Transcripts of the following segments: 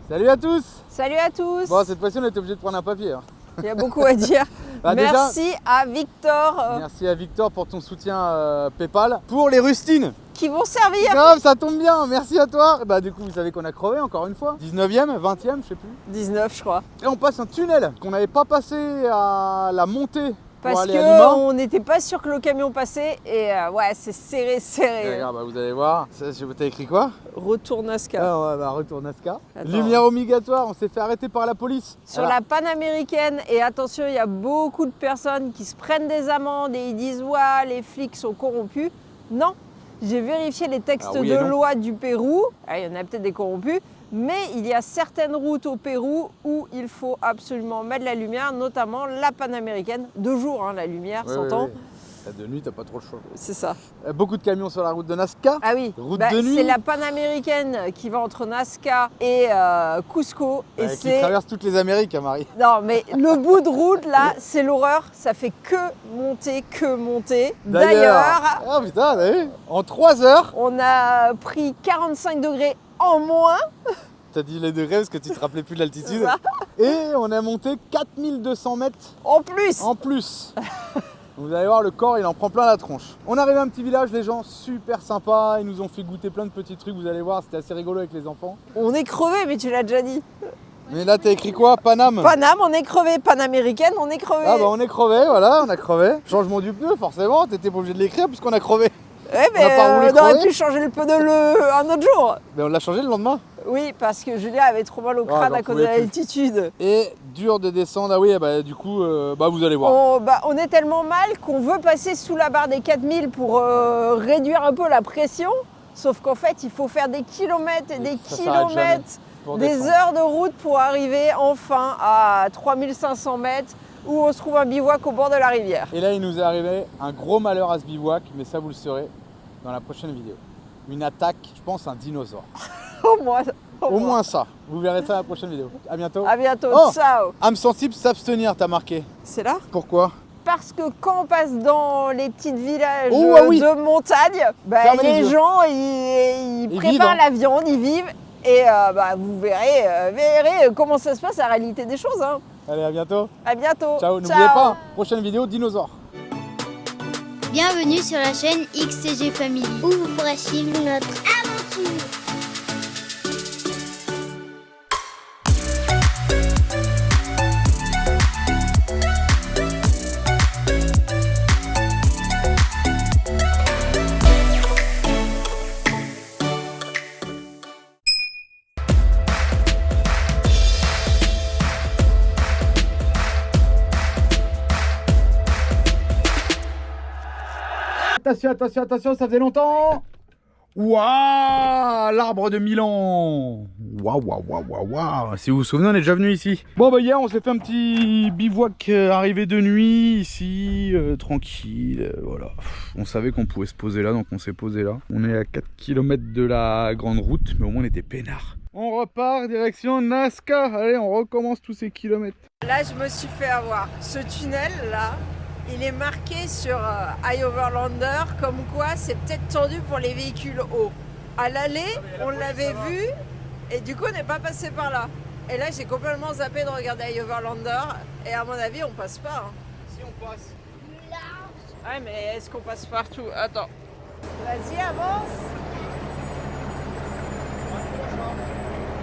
Salut à tous. Salut à tous. Bon, cette fois-ci, on est obligé de prendre un papier. Hein. Il y a beaucoup à dire. Bah, merci à Victor. Merci à Victor pour ton soutien PayPal. Pour les rustines. Qui vont servir. Grave, ça tombe bien. Merci à toi. Bah, du coup, vous savez qu'on a crevé encore une fois. 19e, 20e, je sais plus. 19, je crois. Et on passe un tunnel qu'on n'avait pas passé à la montée. Parce qu'on n'était pas sûr que le camion passait et ouais, c'est serré. Et regarde, bah, vous allez voir. T'as écrit quoi? Retour Nazca. Ah ouais, bah, retour Nazca. Attends. Lumière obligatoire, on s'est fait arrêter par la police. Sur la panaméricaine, et attention, il y a beaucoup de personnes qui se prennent des amendes et ils disent ouais, les flics sont corrompus. Non, j'ai vérifié les textes de loi du Pérou. Il y en a peut-être des corrompus. Mais il y a certaines routes au Pérou où il faut absolument mettre la lumière, notamment la panaméricaine. De jour, hein, la lumière, s'entend. Oui. De nuit, t'as pas trop le choix. C'est ça. Beaucoup de camions sur la route de Nazca. Ah oui, route de nuit. C'est la panaméricaine qui va entre Nazca et Cusco. Et qui traverse toutes les Amériques, hein, Marie. Non, mais le bout de route, là, c'est l'horreur. Ça fait que monter. D'ailleurs, ah putain, t'as vu, en 3 heures, on a pris 45 degrés en moins. T'as dit les degrés parce que tu te rappelais plus de l'altitude. Et on a monté 4200 mètres. En plus. Vous allez voir, le corps, il en prend plein la tronche. On est arrivé à un petit village, les gens super sympas. Ils nous ont fait goûter plein de petits trucs. Vous allez voir, c'était assez rigolo avec les enfants. On est crevé, mais tu l'as déjà dit. Mais là, t'as écrit quoi? Paname? Paname, on est crevé. Panaméricaine, on est crevé. Ah bah on est crevé, voilà, on a crevé. Changement du pneu, forcément. T'étais pas obligé de l'écrire puisqu'on a crevé. Ouais, mais on aurait pu changer le pneu un autre jour. Mais on l'a changé le lendemain. Oui, parce que Julien avait trop mal au crâne à cause de l'altitude. Et dur de descendre. Ah oui, bah du coup, vous allez voir. On est tellement mal qu'on veut passer sous la barre des 4000 pour réduire un peu la pression. Sauf qu'en fait, il faut faire des kilomètres et des kilomètres, des heures de route pour arriver enfin à 3500 mètres où on se trouve un bivouac au bord de la rivière. Et là, il nous est arrivé un gros malheur à ce bivouac, mais ça, vous le saurez dans la prochaine vidéo. Une attaque, je pense, un dinosaure. Au moins ça. Vous verrez ça dans la prochaine vidéo. À bientôt. À bientôt. Ciao. Âme sensible, s'abstenir, t'as marqué. C'est là? Pourquoi? Parce que quand on passe dans les petits villages de montagne, les gens, ils préparent la viande, ils vivent. Et vous verrez comment ça se passe la réalité des choses. Hein. Allez, à bientôt. À bientôt. Ciao. N'oubliez pas, prochaine vidéo, dinosaure. Bienvenue sur la chaîne XCG Family, où vous pourrez suivre notre aventure. Attention, ça faisait longtemps. Waouh, l'arbre de Milan. Waouh. Si vous vous souvenez, on est déjà venu ici. Bon hier, on s'est fait un petit bivouac arrivé de nuit ici, tranquille, voilà. On savait qu'on pouvait se poser là, donc on s'est posé là. On est à 4 km de la grande route, mais au moins on était peinard. On repart direction Nazca. Allez, on recommence tous ces kilomètres. Là, je me suis fait avoir. Ce tunnel là, il est marqué sur High Overlander comme quoi c'est peut-être tendu pour les véhicules hauts. À l'aller, on l'avait vu et du coup on n'est pas passé par là. Et là j'ai complètement zappé de regarder High Overlander et à mon avis on passe pas. Hein. Si on passe. Ouais mais est-ce qu'on passe partout? Attends. Vas-y avance.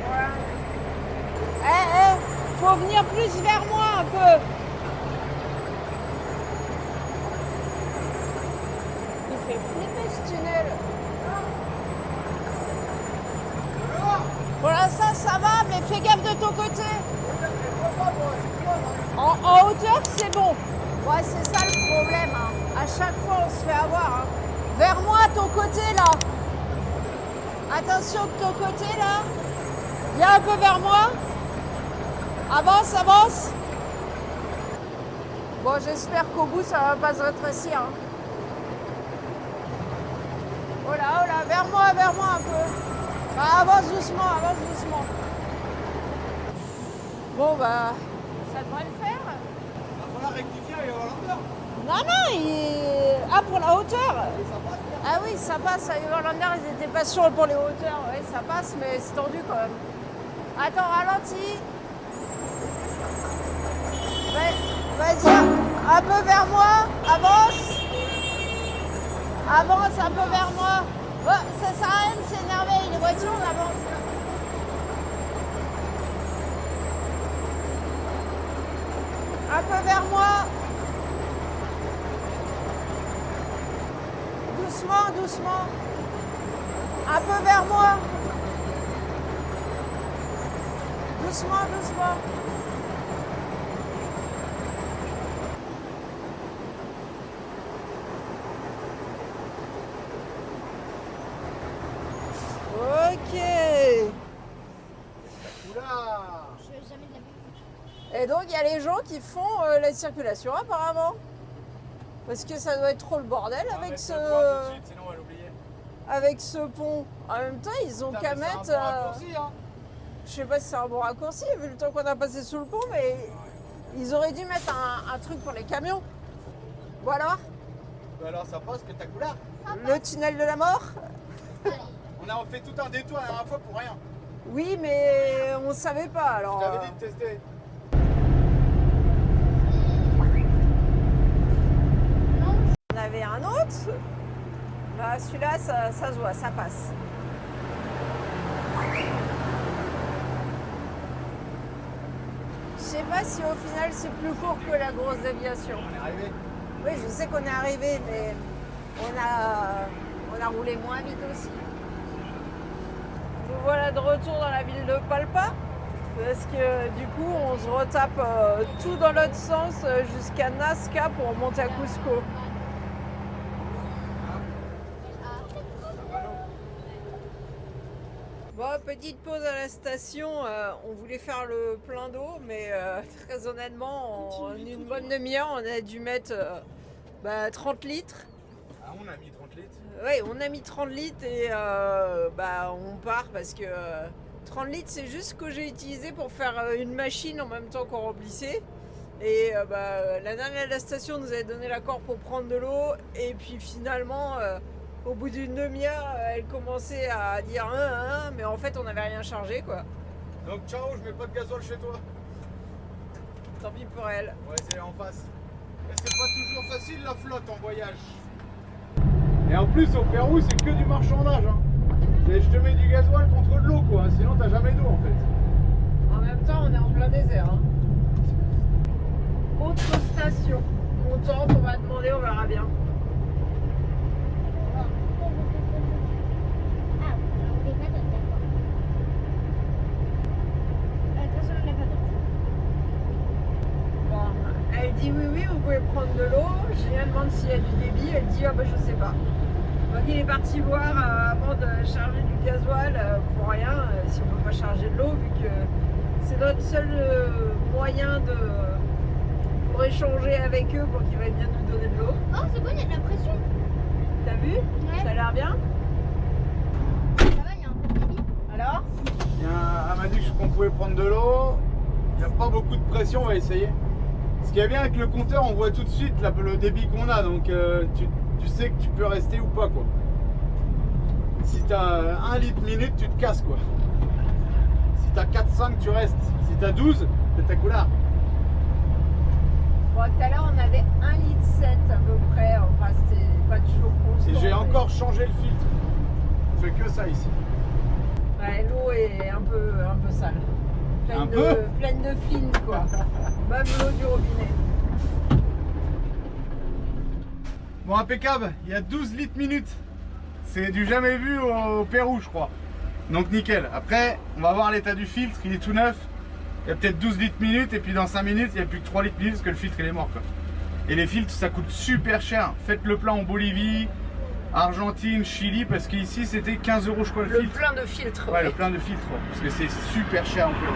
Voilà. Faut venir plus vers moi un peu. Il fait flipper ce tunnel. Pour l'instant ça va, mais fais gaffe de ton côté. En hauteur c'est bon. Ouais, c'est ça le problème. Hein. À chaque fois on se fait avoir. Hein. Vers moi, ton côté là. Attention de ton côté là. Viens un peu vers moi. Avance. Bon, j'espère qu'au bout ça va pas se rétrécir. Hein. Oh là, vers moi un peu. Avance doucement. Bon ça devrait le faire. Il va falloir rectifier et avoir l'endroit. Non, pour la hauteur. Ah oui, ça passe. À Overlander, ils étaient pas sûrs pour les hauteurs. Oui, ça passe, mais c'est tendu quand même. Attends, ralentis. Vas-y, un peu vers moi. Avance. Avance un peu vers moi. Oh, ça sert à rien de s'énerver. Les voitures, on avance. Un peu vers moi. Doucement, doucement. Un peu vers moi. Doucement, doucement. Ok. Oula. Et donc il y a les gens qui font la circulation apparemment. Parce que ça doit être trop le bordel avec ce... Sinon on va l'oublier. Avec ce pont. En même temps, ils ont qu'à mettre... C'est un bon raccourci, hein. Je sais pas si c'est un bon raccourci vu le temps qu'on a passé sous le pont, mais ils auraient dû mettre un truc pour les camions. Bon alors, Bah alors ça passe spectaculaire. le tunnel de la mort. On a fait tout un détour la dernière fois pour rien. Oui, mais on savait pas alors. Je t'avais dit de tester. On avait un autre. Bah celui-là, ça se voit, ça passe. Je sais pas si au final c'est plus court que la grosse déviation. On est arrivé. Oui, je sais qu'on est arrivé, mais on a roulé moins vite aussi. Nous voilà de retour dans la ville de Palpa, parce que du coup on se retape tout dans l'autre sens jusqu'à Nazca pour monter à Cusco. Bon, petite pause à la station, on voulait faire le plein d'eau, mais très honnêtement, en une bonne demi-heure, on a dû mettre 30 litres. Ah, on a mis 30 litres. Oui, on a mis 30 litres et on part parce que 30 litres, c'est juste ce que j'ai utilisé pour faire une machine en même temps qu'on remplissait. Et la dernière de la station nous avait donné l'accord pour prendre de l'eau, et puis finalement... au bout d'une demi-heure, elle commençait à dire mais en fait on n'avait rien chargé quoi. Donc ciao, je mets pas de gasoil chez toi. Tant pis pour elle. On va essayer en face. Et c'est pas toujours facile la flotte en voyage. Et en plus au Pérou c'est que du marchandage. Hein. Je te mets du gasoil contre de l'eau quoi, sinon t'as jamais d'eau en fait. En même temps on est en plein désert. Hein. Autre station. Montante, on va demander, on verra bien. Elle dit oui, vous pouvez prendre de l'eau. Je lui demande s'il y a du débit. Elle dit je sais pas. Donc il est parti voir avant de charger du gasoil pour rien, si on peut pas charger de l'eau, vu que c'est notre seul moyen pour échanger avec eux pour qu'ils veuillent bien nous donner de l'eau. Oh, c'est bon, il y a de la pression. T'as vu? Ouais. Ça a l'air bien? Ça va, il y a un peu de débit. Alors? Elle m'a dit qu'on pouvait prendre de l'eau. Il n'y a pas beaucoup de pression, on va essayer. Ce qui est bien avec le compteur, on voit tout de suite le débit qu'on a, donc tu sais que tu peux rester ou pas quoi. Si tu as 1 litre minute, tu te casses quoi. Si tu as 4-5, tu restes. Si tu as 12, c'est ta couleur. Bon, tout à l'heure on avait 1,7 litre à peu près, enfin c'était pas toujours constant. Et j'ai mais... encore changé le filtre. On fait que ça ici. Ouais, l'eau est un peu sale. Pleine de fines quoi. Même l'eau du robinet. Bon, impeccable, il y a 12 litres minute. C'est du jamais vu au Pérou je crois. Donc nickel. Après, on va voir l'état du filtre, il est tout neuf. Il y a peut-être 12 litres minute et puis dans 5 minutes, il n'y a plus que 3 litres minute parce que le filtre il est mort quoi. Et les filtres ça coûte super cher. Faites le plein en Bolivie, Argentine, Chili, parce qu'ici c'était 15 € je crois le filtre. Le plein de filtres. Ouais, le plein de filtres, ouais, parce que c'est super cher en Pérou.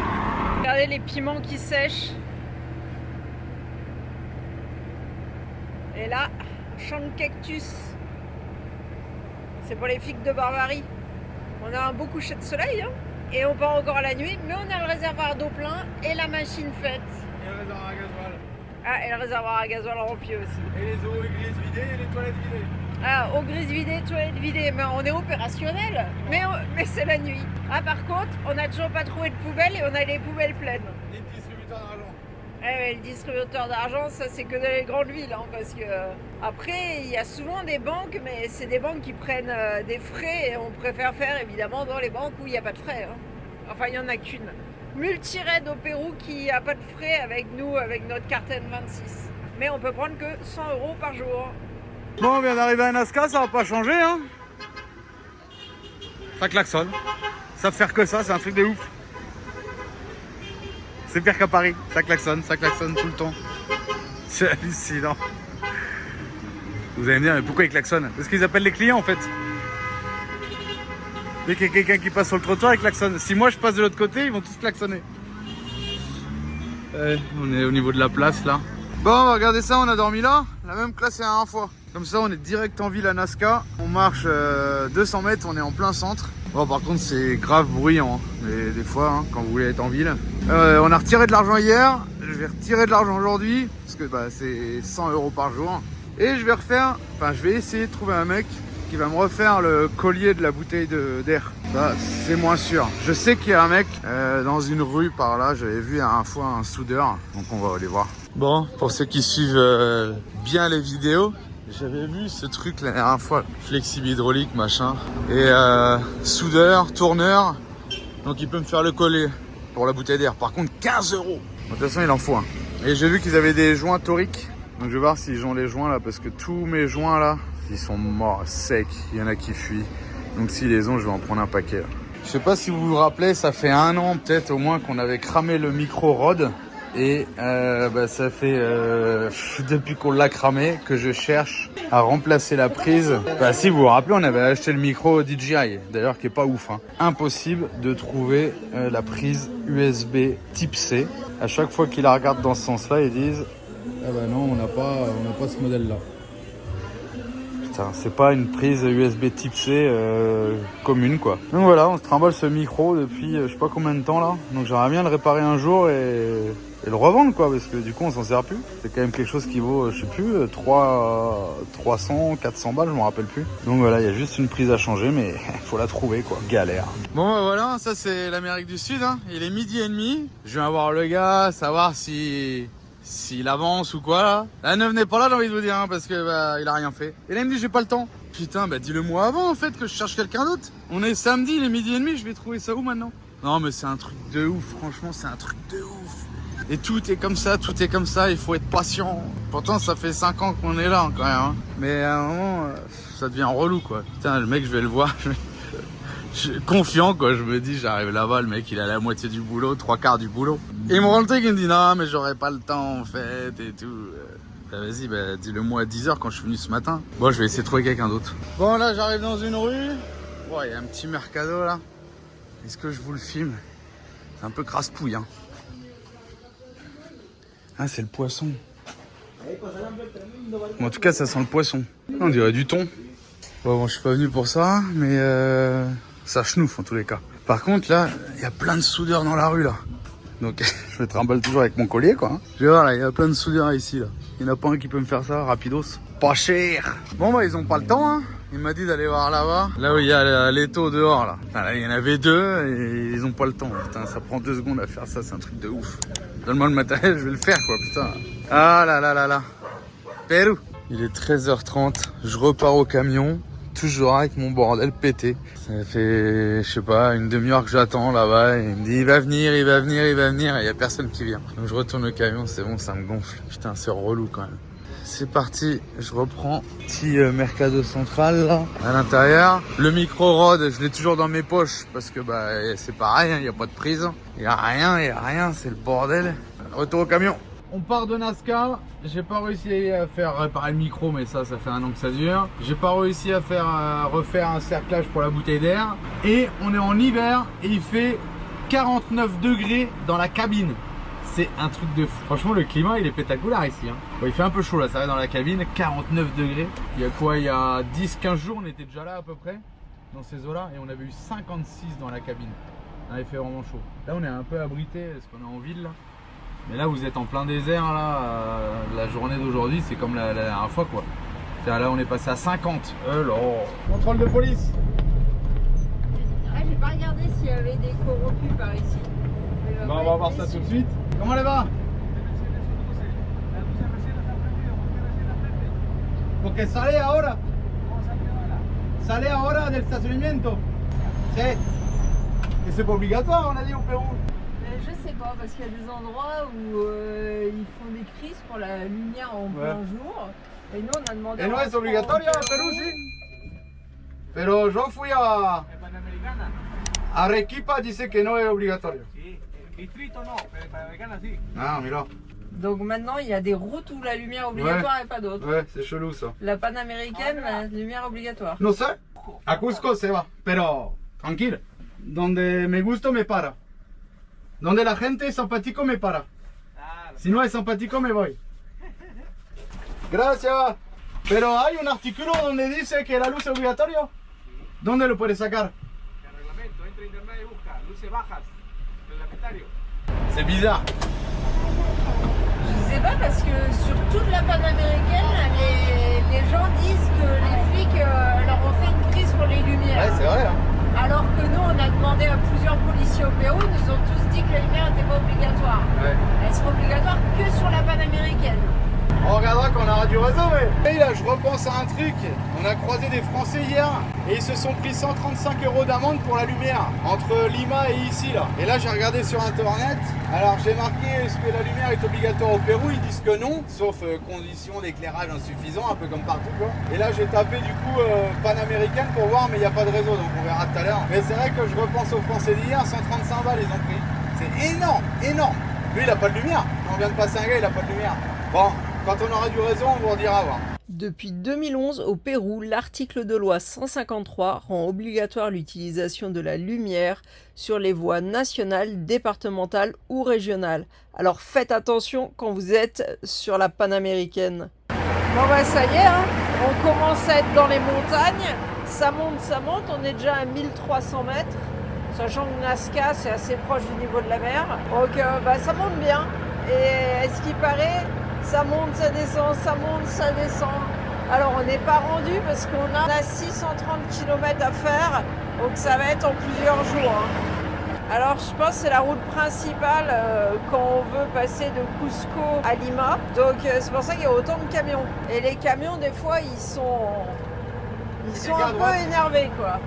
Regardez les piments qui sèchent. Et là, champ de cactus. C'est pour les figues de Barbarie. On a un beau coucher de soleil hein, et on part encore la nuit, mais on a le réservoir d'eau plein et la machine faite. Et le réservoir à gasoil. Ah, et le réservoir à gasoil rempli aussi. Et les eaux églises vidées et les toilettes vidées. Au grise vidée, toilette vidée, mais on est opérationnel. Mais c'est la nuit. Ah, par contre, on n'a toujours pas trouvé de poubelle et on a les poubelles pleines. Et le distributeur d'argent. Le distributeur d'argent, ça c'est que dans les grandes villes, hein, parce que après il y a souvent des banques, mais c'est des banques qui prennent des frais et on préfère faire évidemment dans les banques où il n'y a pas de frais. Hein. Enfin, il n'y en a qu'une. Multired au Pérou qui n'a pas de frais avec nous, avec notre carte N26. Mais on peut prendre que 100 € par jour. Bon, on vient d'arriver à Nazca, ça va pas changer, hein. Ça klaxonne. Ça fait faire que ça, c'est un truc de ouf. C'est pire qu'à Paris, ça klaxonne tout le temps. C'est hallucinant. Vous allez me dire, mais pourquoi ils klaxonnent? Parce qu'ils appellent les clients en fait. Dès qu'il y a quelqu'un qui passe sur le trottoir, il klaxonne. Si moi je passe de l'autre côté, ils vont tous klaxonner. On est au niveau de la place là. Bon, regardez ça, on a dormi là, la même classe la dernière fois. Comme ça, on est direct en ville à Nazca. On marche 200 mètres, on est en plein centre. Bon, par contre, c'est grave bruyant, hein. Mais des fois, hein, quand vous voulez être en ville. On a retiré de l'argent hier, je vais retirer de l'argent aujourd'hui, parce que bah, c'est 100 € par jour. Et je vais essayer de trouver un mec qui va me refaire le collier de la bouteille d'air. Ça, c'est moins sûr. Je sais qu'il y a un mec dans une rue par là, j'avais vu une fois un soudeur, donc on va aller voir. Bon, pour ceux qui suivent bien les vidéos, j'avais vu ce truc la dernière fois, flexible hydraulique machin, et soudeur, tourneur, donc il peut me faire le collier pour la bouteille d'air. Par contre 15 €. De toute façon il en faut un. Et j'ai vu qu'ils avaient des joints toriques, donc je vais voir s'ils ont les joints là, parce que tous mes joints là, ils sont morts, secs, il y en a qui fuient. Donc s'ils les ont, je vais en prendre un paquet là. Je sais pas si vous vous rappelez, ça fait 1 an peut-être au moins qu'on avait cramé le micro Rode. Et ça fait depuis qu'on l'a cramé que je cherche à remplacer la prise. Si vous vous rappelez, on avait acheté le micro DJI, d'ailleurs qui est pas ouf. Hein. Impossible de trouver la prise USB type C. À chaque fois qu'ils la regardent dans ce sens-là, ils disent ah bah non, on n'a pas ce modèle-là. Putain, c'est pas une prise USB type C commune quoi. Donc voilà, on se trimballe ce micro depuis je sais pas combien de temps là. Donc j'aimerais bien le réparer un jour et le revendre quoi, parce que du coup on s'en sert plus. C'est quand même quelque chose qui vaut, je sais plus, 300, 400 balles, je m'en rappelle plus. Donc voilà, il y a juste une prise à changer, mais faut la trouver quoi, galère. Bon bah voilà, ça c'est l'Amérique du Sud, hein. Il est 12h30. Je viens voir le gars, savoir s'il avance ou quoi là. La neuf n'est pas là, j'ai envie de vous dire, hein, parce que il a rien fait. Et là il me dit j'ai pas le temps. Putain, dis-le moi avant en fait que je cherche quelqu'un d'autre. On est samedi, il est 12h30, je vais trouver ça où maintenant? Non mais c'est un truc de ouf, franchement c'est un truc de ouf. Et tout est comme ça, il faut être patient. Pourtant ça fait 5 ans qu'on est là quand même, hein. Mais à un moment, ça devient relou quoi. Putain, le mec je vais le voir, je suis confiant quoi, je me dis j'arrive là-bas, le mec il a la moitié du boulot, 3/4 du boulot. Et il me rend le truc, il me dit non mais j'aurai pas le temps en fait et tout. Vas-y, dis-le moi à 10h quand je suis venu ce matin. Bon, je vais essayer de trouver quelqu'un d'autre. Bon là j'arrive dans une rue, bon, il y a un petit mercado là. Est-ce que je vous le filme? C'est un peu crasse-pouille hein. Ah, c'est le poisson. Bon, en tout cas, ça sent le poisson. On dirait du thon. Bon, je suis pas venu pour ça, mais ça chenouffe en tous les cas. Par contre, là, il y a plein de soudeurs dans la rue, là. Donc, je me trimballe toujours avec mon collier, quoi. Je vais voir, là, il y a plein de soudeurs ici, là. Il n'y en a pas un qui peut me faire ça, rapidos. Pas cher. Bon, ils ont pas le temps, hein. Il m'a dit d'aller voir là-bas. Là où il y a l'étau dehors, là. Enfin, là, il y en avait 2 et ils ont pas le temps. Putain, ça prend 2 secondes à faire ça, c'est un truc de ouf. Donne-moi le matériel, je vais le faire, quoi, putain. Ah là là là là. Pérou. Il est 13h30, je repars au camion. Toujours avec mon bordel pété. Ça fait, je sais pas, une demi-heure que j'attends là-bas. Et il me dit, il va venir. Et il y a personne qui vient. Donc je retourne au camion, c'est bon, ça me gonfle. Putain, c'est relou quand même. C'est parti, je reprends. Petit mercado central là, à l'intérieur. Le micro Rode, je l'ai toujours dans mes poches parce que c'est pareil, il n'y a pas de prise. Il n'y a rien, c'est le bordel. Retour au camion. On part de Nazca. J'ai pas réussi à faire réparer le micro, mais ça fait 1 an que ça dure. J'ai pas réussi à refaire un cerclage pour la bouteille d'air. Et on est en hiver et il fait 49 degrés dans la cabine. C'est un truc de fou. Franchement, le climat il est pétaculaire ici. Hein. Bon, il fait un peu chaud là, ça va dans la cabine. 49 degrés. Il y a quoi? Il y a 10-15 jours, on était déjà là à peu près, dans ces eaux-là, et on avait eu 56 dans la cabine. Là, il fait vraiment chaud. Là, on est un peu abrité parce qu'on est en ville là. Mais là, vous êtes en plein désert là. La journée d'aujourd'hui, c'est comme la dernière fois quoi. Tiens, là on est passé à 50. Contrôle de police. Ah, j'ai pas regardé s'il y avait des corrompus par ici. Bah, on va voir ça tout de suite. Comment elle va? Porque sale ahora. Sale ahora del estacionamiento. C'est. Et c'est pas obligatoire, on a dit au Pérou. Je sais pas, parce qu'il y a des endroits où ils font des crises pour la lumière en plein jour. Et nous, on a demandé. Et no es obligatorio en Perú, sí. Pero yo fui a Arequipa, dice que no es obligatorio. Sí, el distrito no, pero en Panamericana sí. Ah, mira. Donc maintenant, il y a des routes où la lumière obligatoire et pas d'autres. Ouais, c'est chelou ça. La panaméricaine, la lumière obligatoire. No sé. A Cusco se va, pero tranquilo. Donde me gusto me para. Donde la gente es simpático me para. Si no es simpático me voy. Gracias. Pero hay un artículo donde dice que la luz es obligatoria. ¿Dónde lo puedes sacar? El reglamento, entra a internet y busca luces bajas, reglamentario. C'est bizarre. Je sais pas, parce que sur toute la panaméricaine, les gens disent que les flics leur ont fait une crise pour les lumières. Ouais, c'est vrai. Hein. Alors que nous, on a demandé à plusieurs policiers au Pérou, ils nous ont tous dit que la lumière n'était pas obligatoire. Ouais. Elle sera obligatoire que sur la panaméricaine. On regardera quand on aura du réseau, mais... Et là, je repense à un truc. On a croisé des Français hier et ils se sont pris 135 € d'amende pour la lumière entre Lima et ici, là. Et là, j'ai regardé sur Internet. Alors, j'ai marqué est-ce que la lumière est obligatoire au Pérou? Ils disent que non, sauf conditions d'éclairage insuffisant, un peu comme partout, quoi. Et là, j'ai tapé du coup panaméricaine pour voir, mais il n'y a pas de réseau, donc on verra tout à l'heure. Mais c'est vrai que je repense aux Français d'hier, 135 balles ils ont pris. C'est énorme, énorme. Lui, il n'a pas de lumière. On vient de passer un gars, il n'a pas de lumière. Bon. Quand on aura du réseau, on vous redira voir. Depuis 2011, au Pérou, l'article de loi 153 rend obligatoire l'utilisation de la lumière sur les voies nationales, départementales ou régionales. Alors faites attention quand vous êtes sur la panaméricaine. Bon bah ça y est, hein, on commence à être dans les montagnes. Ça monte, on est déjà à 1300 mètres. Sachant que Nazca, c'est assez proche du niveau de la mer. Donc bah, ça monte bien. Et ce qui paraît... Ça monte, ça descend, ça monte, ça descend. Alors on n'est pas rendu parce qu'on a 630 km à faire, donc ça va être en plusieurs jours. Hein. Alors je pense que c'est la route principale quand on veut passer de Cusco à Lima. Donc c'est pour ça qu'il y a autant de camions. Et les camions des fois ils sont un peu énervés quoi.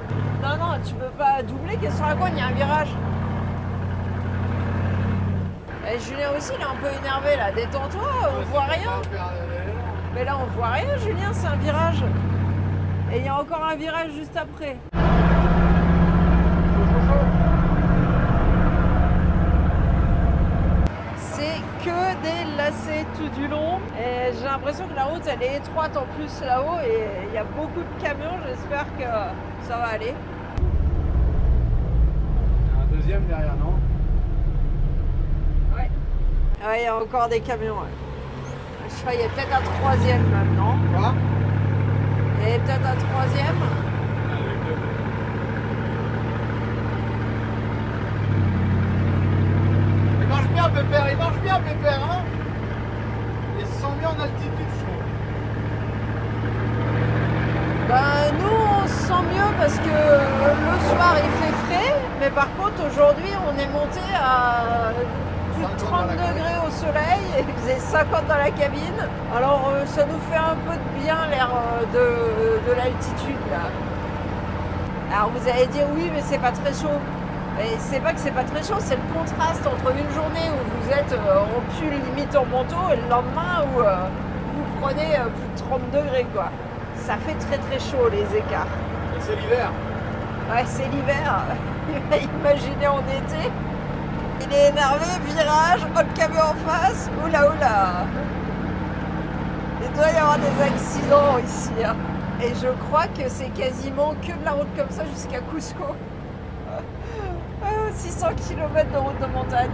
Non, tu peux pas doubler, qu'est-ce sur la côte, il y a un virage. Et Julien aussi, il est un peu énervé là. Détends-toi, on voit rien. Mais là, on voit rien, Julien, c'est un virage. Et il y a encore un virage juste après. C'est que des lacets tout du long. Et j'ai l'impression que la route, elle est étroite en plus là-haut. Et il y a beaucoup de camions. J'espère que ça va aller. Il y a un deuxième derrière, non? Ah, il y a encore des camions. Ouais. Je crois qu'il y a peut-être un troisième même, non? Quoi? Il y a peut-être un troisième. Il marche bien, Pépère, hein? Il se sent bien en altitude, je trouve. Ben, nous, on se sent mieux parce que le soir, il fait frais. Mais par contre, aujourd'hui, on est monté à... plus de 30 degrés au soleil et il faisait 50 dans la cabine. Alors ça nous fait un peu de bien l'air de l'altitude là. Alors vous allez dire oui mais c'est pas très chaud. Et c'est pas que c'est pas très chaud, c'est le contraste entre une journée où vous êtes en pull limite en manteau et le lendemain où vous prenez plus de 30 degrés quoi. Ça fait très très chaud les écarts. Et c'est l'hiver. Ouais c'est l'hiver. Imaginez en été. Il est énervé, virage, autre camion en face, oula. Il doit y avoir des accidents ici. Hein. Et je crois que c'est quasiment que de la route comme ça jusqu'à Cusco. 600 km de route de montagne.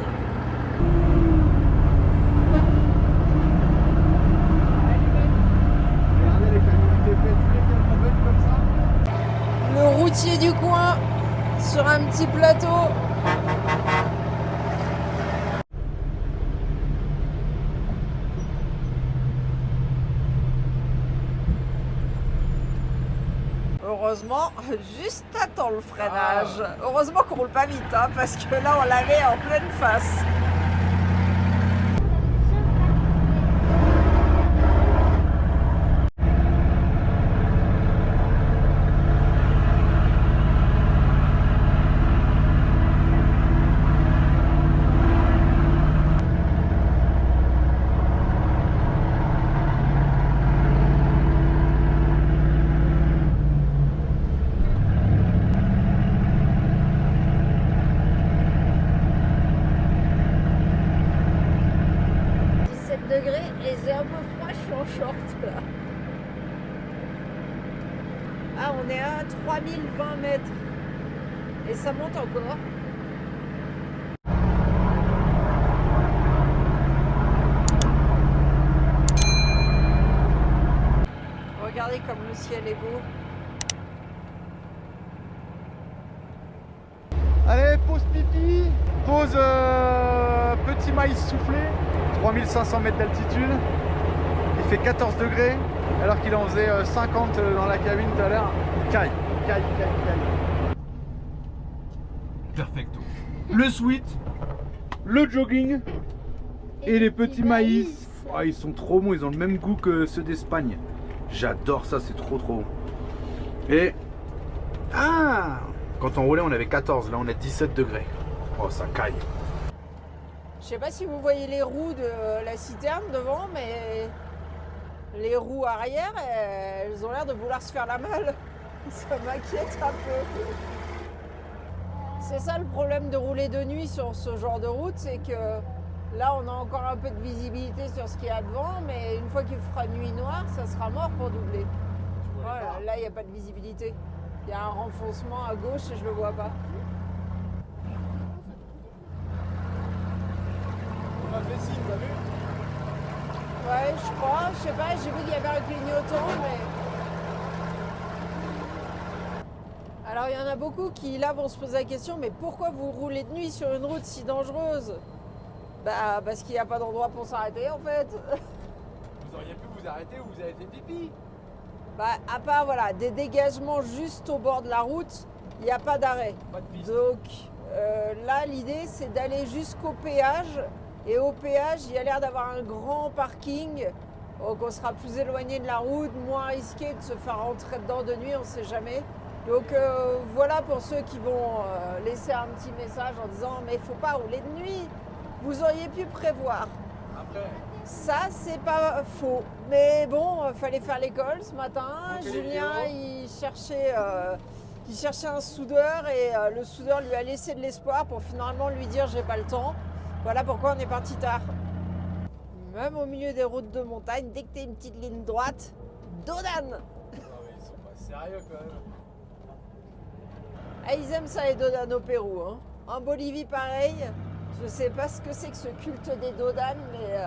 Regardez les camions pétrés comme ça. Le routier du coin sur un petit plateau. malheureusement juste à temps le freinage. Heureusement qu'on roule pas vite, hein, parce que là on l'avait en pleine face. Degrés et c'est un peu froid, je suis en short là. Ah, on est à 3020 mètres et ça monte encore. Regardez comme le ciel est beau. Allez, pause pipi, pause petit maïs soufflé, 3500 mètres d'altitude, il fait 14 degrés alors qu'il en faisait 50 dans la cabine tout à l'heure. Caille. Perfecto. Le sweat, le jogging et les petits maïs. Oh, ils sont trop bons, ils ont le même goût que ceux d'Espagne. J'adore ça, c'est trop bon. Et... Ah, quand on roulait on avait 14, là on est 17 degrés. Oh, ça caille. Je sais pas si vous voyez les roues de la citerne devant, mais les roues arrière, elles ont l'air de vouloir se faire la malle. Ça m'inquiète un peu. C'est ça le problème de rouler de nuit sur ce genre de route, c'est que là on a encore un peu de visibilité sur ce qu'il y a devant, mais une fois qu'il fera nuit noire, ça sera mort pour doubler. Voilà, là il n'y a pas de visibilité. Il y a un renfoncement à gauche et je le vois pas. On a fait signe, t'as vu? Ouais, je crois, je sais pas, j'ai vu qu'il y avait un clignotant, mais... Alors il y en a beaucoup qui là vont se poser la question, mais pourquoi vous roulez de nuit sur une route si dangereuse? Bah parce qu'il n'y a pas d'endroit pour s'arrêter en fait. Vous auriez pu vous arrêter où vous avez fait pipi. Bah à part voilà, des dégagements juste au bord de la route, il n'y a pas d'arrêt. Pas de piste. Donc là l'idée c'est d'aller jusqu'au péage. Et au péage, il y a l'air d'avoir un grand parking. Donc on sera plus éloigné de la route, moins risqué de se faire rentrer dedans de nuit, on ne sait jamais. Donc voilà pour ceux qui vont laisser un petit message en disant mais il ne faut pas rouler de nuit, vous auriez pu prévoir. Après. Ça c'est pas faux, mais bon, fallait faire l'école ce matin. Donc, Julien il cherchait un soudeur et le soudeur lui a laissé de l'espoir pour finalement lui dire j'ai pas le temps. Voilà pourquoi on est parti tard. Même au milieu des routes de montagne, dès que tu as une petite ligne droite, Dodan. Non mais ils sont pas sérieux quand même. Ah, ils aiment ça les Dodan au Pérou. Hein. En Bolivie pareil, je sais pas ce que c'est que ce culte des Dodan, mais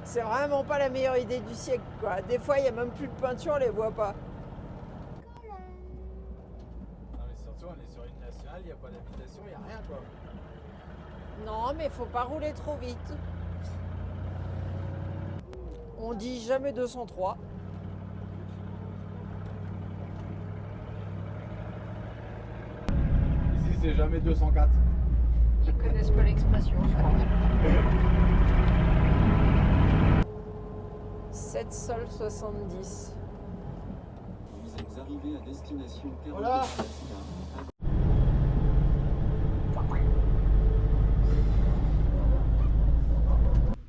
c'est vraiment pas la meilleure idée du siècle, quoi. Des fois il n'y a même plus de peinture, on les voit pas. Non mais surtout on est sur une nationale, il n'y a pas d'habitation, il n'y a rien quoi. Non, mais faut pas rouler trop vite. On dit jamais 203. Ici c'est jamais 204. Ils connaissent pas l'expression, je crois. 7 sols 70. Vous êtes arrivé à destination Voilà.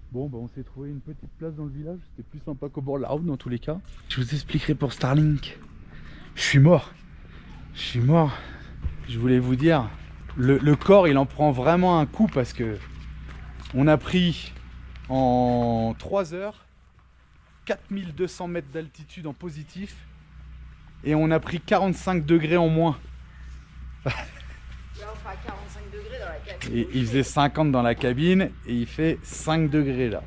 Bon bah on s'est trouvé une petite place dans le village, c'était plus sympa qu'au bord de la route dans tous les cas. Je vous expliquerai pour Starlink. Je suis mort. Je voulais vous dire, le corps il en prend vraiment un coup parce que on a pris en 3 heures 4200 mètres d'altitude en positif et on a pris 45 degrés en moins. Là on fera 45 degrés dans la cabine. Et il faisait 50 dans la cabine et il fait 5 degrés là.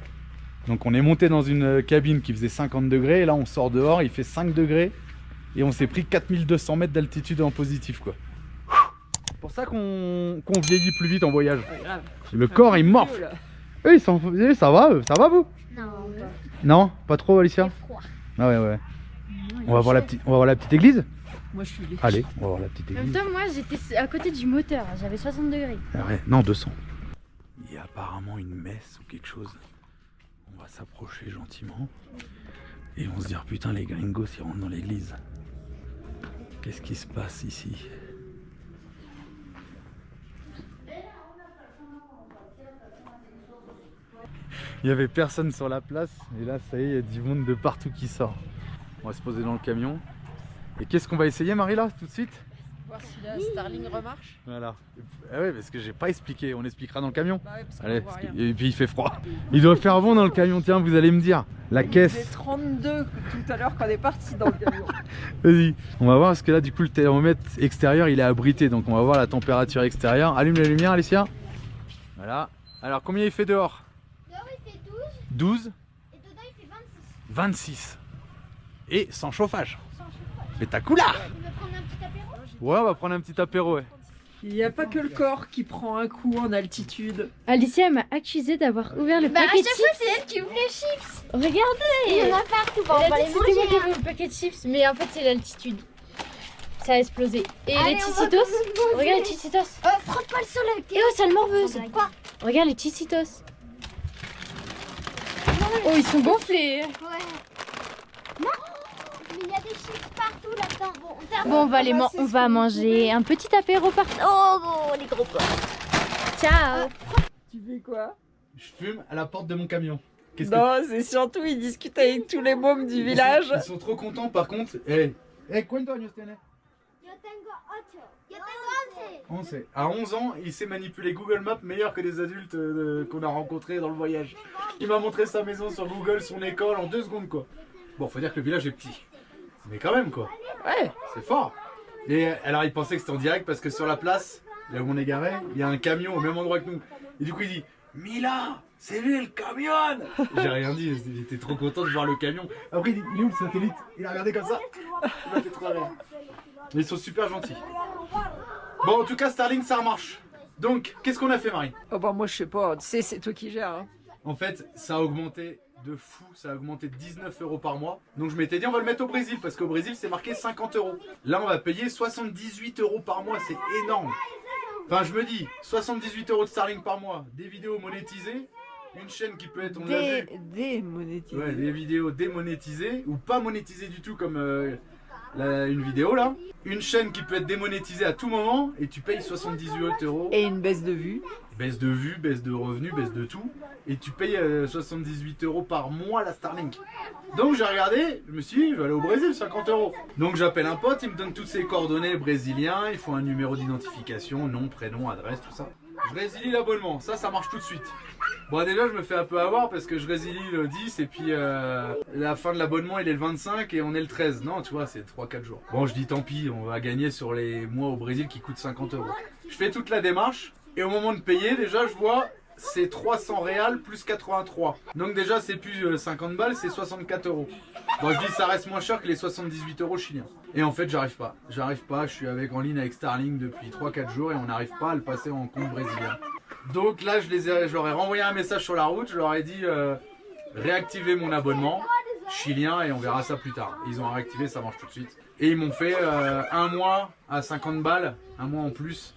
Donc on est monté dans une cabine qui faisait 50 degrés et là on sort dehors, il fait 5 degrés et on s'est pris 4200 mètres d'altitude en positif quoi. C'est pour ça qu'on vieillit plus vite en voyage. Grave. Le corps il morfle. Eux ils sont... ça va vous? Non, Non, pas trop Alicia? c'est froid. Ah ouais. On va voir la petite église? Moi je suis lait. Allez, on va voir la petite En même église. temps, moi j'étais à côté du moteur, j'avais 60 degrés. Ah ouais, non, 200. Il y a apparemment une messe ou quelque chose. On va s'approcher gentiment. Et on se dire, putain, les gringos, ils rentrent dans l'église. Qu'est-ce qui se passe ici? Il y avait personne sur la place. Et là, ça y est, il y a du monde de partout qui sort. On va se poser dans le camion. Et qu'est-ce qu'on va essayer, Marie, là, tout de suite? Voir si la Starlink remarche. Voilà. Ah ouais, parce que j'ai pas expliqué. On expliquera dans le camion. Bah ouais, parce qu'on Allez, voit rien. et puis il fait froid. Il doit faire bon dans le camion, tiens, vous allez me dire. La Il faisait caisse. 32 tout à l'heure quand on est parti dans le camion. Vas-y. On va voir parce que là, du coup, le thermomètre extérieur, il est abrité. Donc on va voir la température extérieure. Allume la lumière, Alicia. Voilà. Alors, combien il fait dehors? Dehors il fait 12. 12 et dedans il fait 26. 26. Et sans chauffage. Mais t'as coulard. On va prendre un petit apéro. Ouais, on va prendre un petit apéro, ouais. Il n'y a pas que le corps qui prend un coup en altitude. Alicia m'a accusé d'avoir ouvert le Bah à paquet de chaque fois chips. c'est elle qui ouvre les chips. Regardez, Il y en a partout, bah, on elle va a les dit que c'était moi qui manger. avais ouvert le paquet de chips, mais en fait c'est l'altitude. Ça a explosé. Et Allez, les on va Tissitos, manger. regarde les Tissitos. Frotte pas le soleil. Et oh, sale morveuse. Quoi? Regarde les Tissitos. Oh, ils sont gonflés. Ouais. Non. Mais il y a des chips partout là-dedans. Bon, on va manger un petit apéro par... Oh, les gros porcs. Ciao. Tu fais quoi? Je fume à la porte de mon camion. Qu'est-ce Non, c'est surtout, il discute avec tous les mômes du village. Ils sont trop contents par contre. ¿Cuántos años tiene? Yo tengo 8. Yo tengo 11. 11. À 11 ans, il sait manipuler Google Maps meilleur que des adultes qu'on a rencontrés dans le voyage. Il m'a montré sa maison sur Google, son école en 2 secondes quoi. Bon, faut dire que le village est petit. Mais quand même quoi. Ouais. C'est fort. Et alors il pensait que c'était en direct parce que sur la place, là où on est garé, il y a un camion au même endroit que nous. Et du coup il dit Mila, c'est lui le camion. J'ai rien dit, j'étais trop content de voir le camion. Après il dit, il est où le satellite? Il a regardé comme ça. Il m'a fait trop rire. Mais ils sont super gentils. Bon en tout cas Starlink ça marche. Donc qu'est-ce qu'on a fait Marie? Oh bah moi je sais pas, tu sais, c'est toi qui gères. Hein. En fait ça a augmenté de fou, ça a augmenté de 19 € par mois. Donc je m'étais dit on va le mettre au Brésil parce qu'au Brésil c'est marqué 50 €. Là on va payer 78 € par mois, c'est énorme. Enfin je me dis 78 € de Starlink par mois, des vidéos monétisées, une chaîne qui peut être, on l'a vu, Démonétisé. ouais, des vidéos démonétisées ou pas monétisées du tout comme une vidéo là. Une chaîne qui peut être démonétisée à tout moment et tu payes 78 €. Et une baisse de vue. Baisse de vue, baisse de revenus, baisse de tout. Et tu payes 78 € par mois la Starlink. Donc j'ai regardé, je me suis dit, je vais aller au Brésil, 50 €. Donc j'appelle un pote, il me donne toutes ses coordonnées brésiliens, il faut un numéro d'identification, nom, prénom, adresse, tout ça. Je résilie l'abonnement, ça marche tout de suite. Bon déjà je me fais un peu avoir parce que je résilie le 10 et puis la fin de l'abonnement il est le 25 et on est le 13. Non tu vois c'est 3-4 jours. Bon je dis tant pis, on va gagner sur les mois au Brésil qui coûtent 50 €. Je fais toute la démarche et au moment de payer déjà je vois c'est 300 réals plus 83. Donc déjà c'est plus 50 balles, c'est 64 €. Donc je dis ça reste moins cher que les 78 € chiliens. Et en fait j'arrive pas, je suis en ligne avec Starlink depuis 3-4 jours et on n'arrive pas à le passer en compte brésilien. Donc là je leur ai renvoyé un message sur la route, je leur ai dit réactiver mon abonnement chilien et on verra ça plus tard. Ils ont réactivé, ça marche tout de suite. Et ils m'ont fait un mois à 50 balles, un mois en plus,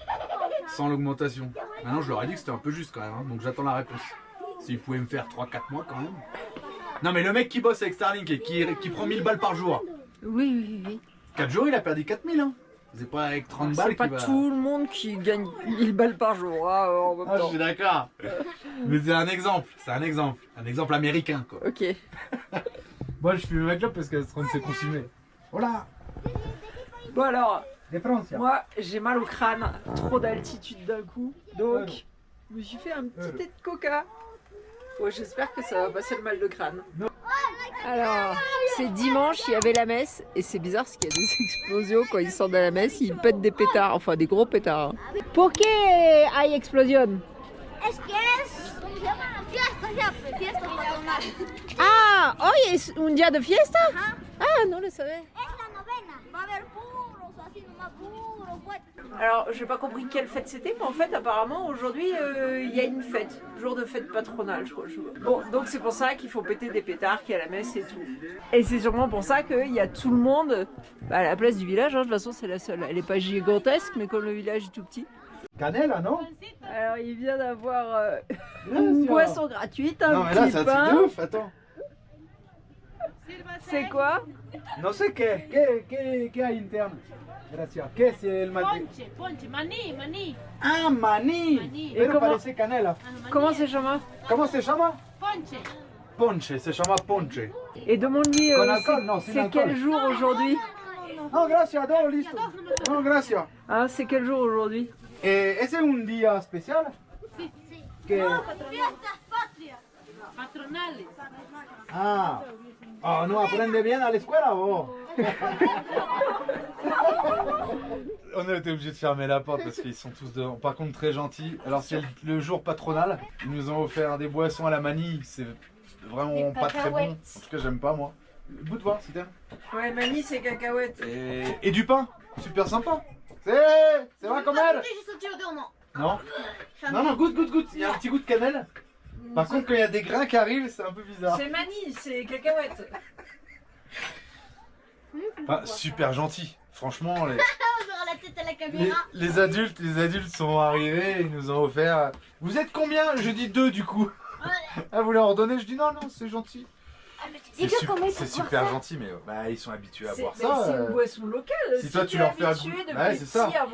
sans l'augmentation. Maintenant je leur ai dit que c'était un peu juste quand même, hein, donc j'attends la réponse. S'ils pouvaient me faire 3-4 mois quand même. Non mais le mec qui bosse avec Starlink et qui prend 1000 balles par jour, Oui. 4 jours il a perdu 4000 hein. C'est pas avec 30 balles C'est pas qu'il va... tout le monde qui gagne 1000 balles par jour. Hein, en même Ah, je temps. suis d'accord. Mais c'est un exemple américain quoi. Ok. Moi je fume ma clope parce qu'elle est en train de se consumer. Voilà. Bon alors, De Francia. moi j'ai mal au crâne, trop d'altitude d'un coup. Donc, je me suis fait un petit thé de coca. Bon, j'espère que ça va passer le mal de crâne. Alors, c'est dimanche, il y avait la messe. Et c'est bizarre parce qu'il y a des explosions quand ils sortent de la messe. Ils pètent des pétards, enfin des gros pétards. Hein. Pourquoi hay explosion? Es que es. ¿Cómo se llama? Fiesta patronal. Ah, hoy es un día de fiesta? Ah, no lo sabía. Es la novena. Va a haber puros, así nomás puros, Alors, j'ai pas compris quelle fête c'était, mais en fait, apparemment, aujourd'hui, il y a une fête. Jour de fête patronale, je crois. Bon, donc c'est pour ça qu'il faut péter des pétards, qu'il y a la messe et tout. Et c'est sûrement pour ça qu'il y a tout le monde à la place du village. Hein, de toute façon, c'est la seule. Elle est pas gigantesque, mais comme le village est tout petit. Canela, non? Alors, il vient d'avoir une boisson gratuite, un non, mais là, petit c'est un pain. truc de ouf, attends. C'est quoi? No sé qué hay interno. Gracias. ¿Qué es el mate? Ponche, maní. Ah, maní. Maní. Pero comment- parece canela. Comment c'est chemin? ¿Cómo se llama? Ponche. Ponche, se llama ponche. Et demande-lui, Con alcool? Non, sin c'est alcool. quel jour aujourd'hui? No, gracias, no, listo. No, gracias. Hein, c'est quel jour aujourd'hui? ¿Ese es un día especial? Que... Patronales. Ah. Oh, ¿no aprende bien à l'escuela o? On a été obligé de fermer la porte parce qu'ils sont tous dehors. Par contre, très gentils. Alors, c'est le jour patronal. Ils nous ont offert des boissons à la manille. C'est vraiment pas très bon. En tout cas, j'aime pas moi. Goûte voir, si t'aimes. Ouais, Mani, c'est cacahuètes. Et du pain. Super sympa. C'est va comer? Non? Non, goûte. Il y a un petit goût de cannelle. Par contre, quand il y a des grains qui arrivent, c'est un peu bizarre. C'est Mani, c'est cacahuètes. Enfin, super gentil. Franchement, On aura la tête à la caméra. les adultes sont arrivés, ils nous ont offert. Vous êtes combien? Je dis 2 du coup. Ah, vous leur donnez? Je dis non, c'est gentil. C'est super gentil, mais bah, ils sont habitués à boire ça. C'est une boisson locale. Si toi, tu leur fais un goût- depuis Ouais, c'est ça. petit à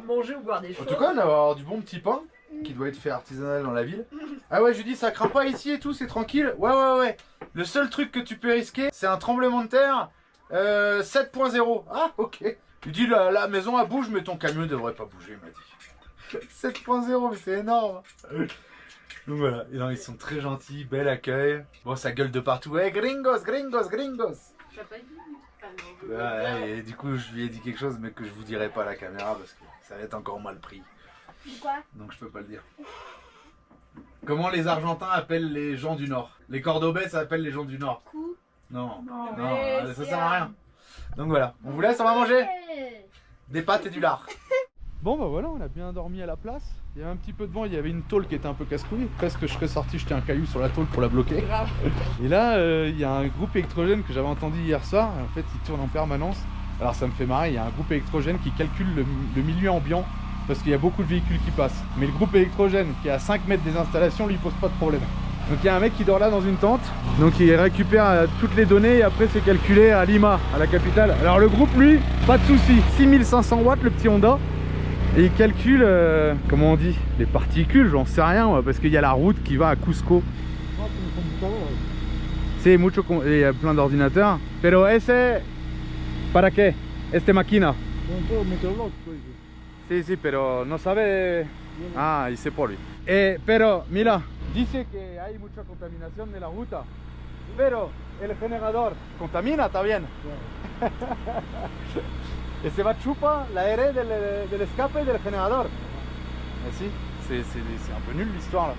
manger ou boire des En choses. tout cas, on va avoir du bon petit pain qui doit être fait artisanal dans la ville. Ah ouais, je lui dis, ça craint pas ici et tout, c'est tranquille. Ouais. Le seul truc que tu peux risquer, c'est un tremblement de terre 7.0. Ah, ok. Il dit, la maison elle bouge, mais ton camion devrait pas bouger, il m'a dit. 7.0, mais c'est énorme. Donc voilà, et non, ils sont très gentils, bel accueil. Bon, ça gueule de partout. Hey, gringos. Ouais, et du coup, je lui ai dit quelque chose, mais que je vous dirai pas à la caméra parce que ça va être encore mal pris. Quoi? Donc je peux pas le dire. Comment les Argentins appellent les gens du Nord? Les Cordobais, ça appelle les gens du Nord. Non, mais ça c'est sert à rien. Donc voilà, on vous laisse, on va manger des pâtes et du lard. Bon bah voilà, on a bien dormi à la place. Il y avait un petit peu de vent, il y avait une tôle qui était un peu casse-couille. Presque je serais sorti jeter un caillou sur la tôle pour la bloquer. Grave. Et là, il y a un groupe électrogène que j'avais entendu hier soir. En fait, il tourne en permanence. Alors ça me fait marrer, il y a un groupe électrogène qui calcule le milieu ambiant parce qu'il y a beaucoup de véhicules qui passent. Mais le groupe électrogène qui est à 5 mètres des installations, lui pose pas de problème. Donc il y a un mec qui dort là dans une tente. Donc il récupère toutes les données et après c'est calculé à Lima, à la capitale. Alors le groupe, lui, pas de souci. 6500 watts le petit Honda. Et il calcule, comment on dit, les particules, j'en sais rien moi, parce qu'il y a la route qui va à Cusco. C'est mucho, il y a plein d'ordinateurs. Pero ese, ¿para qué? Este máquina. Sí, pero no sabe. Ah, il sait pas lui. Pero, mira, dice que hay mucha contaminación de la ruta. Pero el generador contamina, está bien. Et ça va chupa l'aéré de l'escape del generador. Mais si, c'est un peu nul l'histoire là.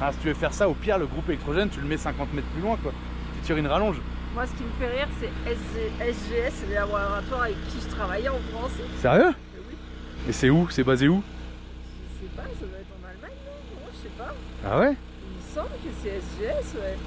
Ah, si tu veux faire ça, au pire, le groupe électrogène, tu le mets 50 mètres plus loin quoi. Tu tires une rallonge. Moi, ce qui me fait rire, c'est SGS, c'est les laboratoires avec qui je travaillais en France. Sérieux? Oui. Et c'est où? C'est basé où? Je sais pas, ça doit être en Allemagne, non? Je sais pas. Ah ouais? Il me semble que c'est SGS, ouais.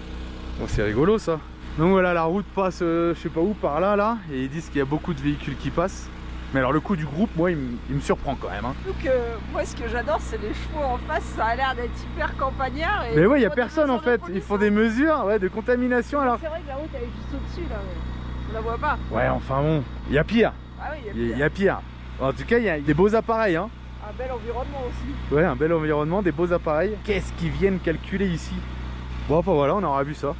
Bon, c'est rigolo ça. Donc voilà, la route passe je sais pas où, par là, et ils disent qu'il y a beaucoup de véhicules qui passent. Mais alors le coup du groupe, moi, il me surprend quand même. Hein. Donc moi, ce que j'adore, c'est les chevaux en face, ça a l'air d'être hyper campagnard. Et Mais ouais, il y a ils font des personne en mesures de fait. Ils font des mesures de contamination alors. C'est vrai que la route, elle est juste au-dessus, là, mais on la voit pas. Ouais, enfin bon, il y a pire. Ah oui, Il y a pire. En tout cas, il y a des beaux appareils. Hein. un bel environnement aussi. Ouais, un bel environnement, des beaux appareils. Qu'est-ce qu'ils viennent calculer ici? Bon, enfin voilà, on aura vu ça.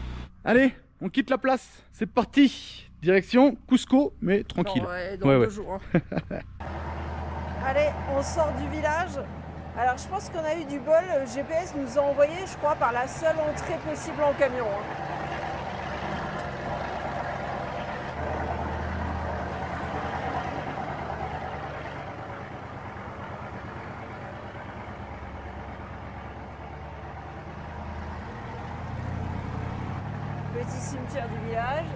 Allez, on quitte la place. C'est parti. Direction Cusco, mais tranquille. Bon, ouais, dans Ouais, 2 ouais. jours. Hein. Allez, on sort du village. Alors je pense qu'on a eu du bol. Le GPS nous a envoyé, je crois, par la seule entrée possible en camion. Hein. Petit cimetière du village.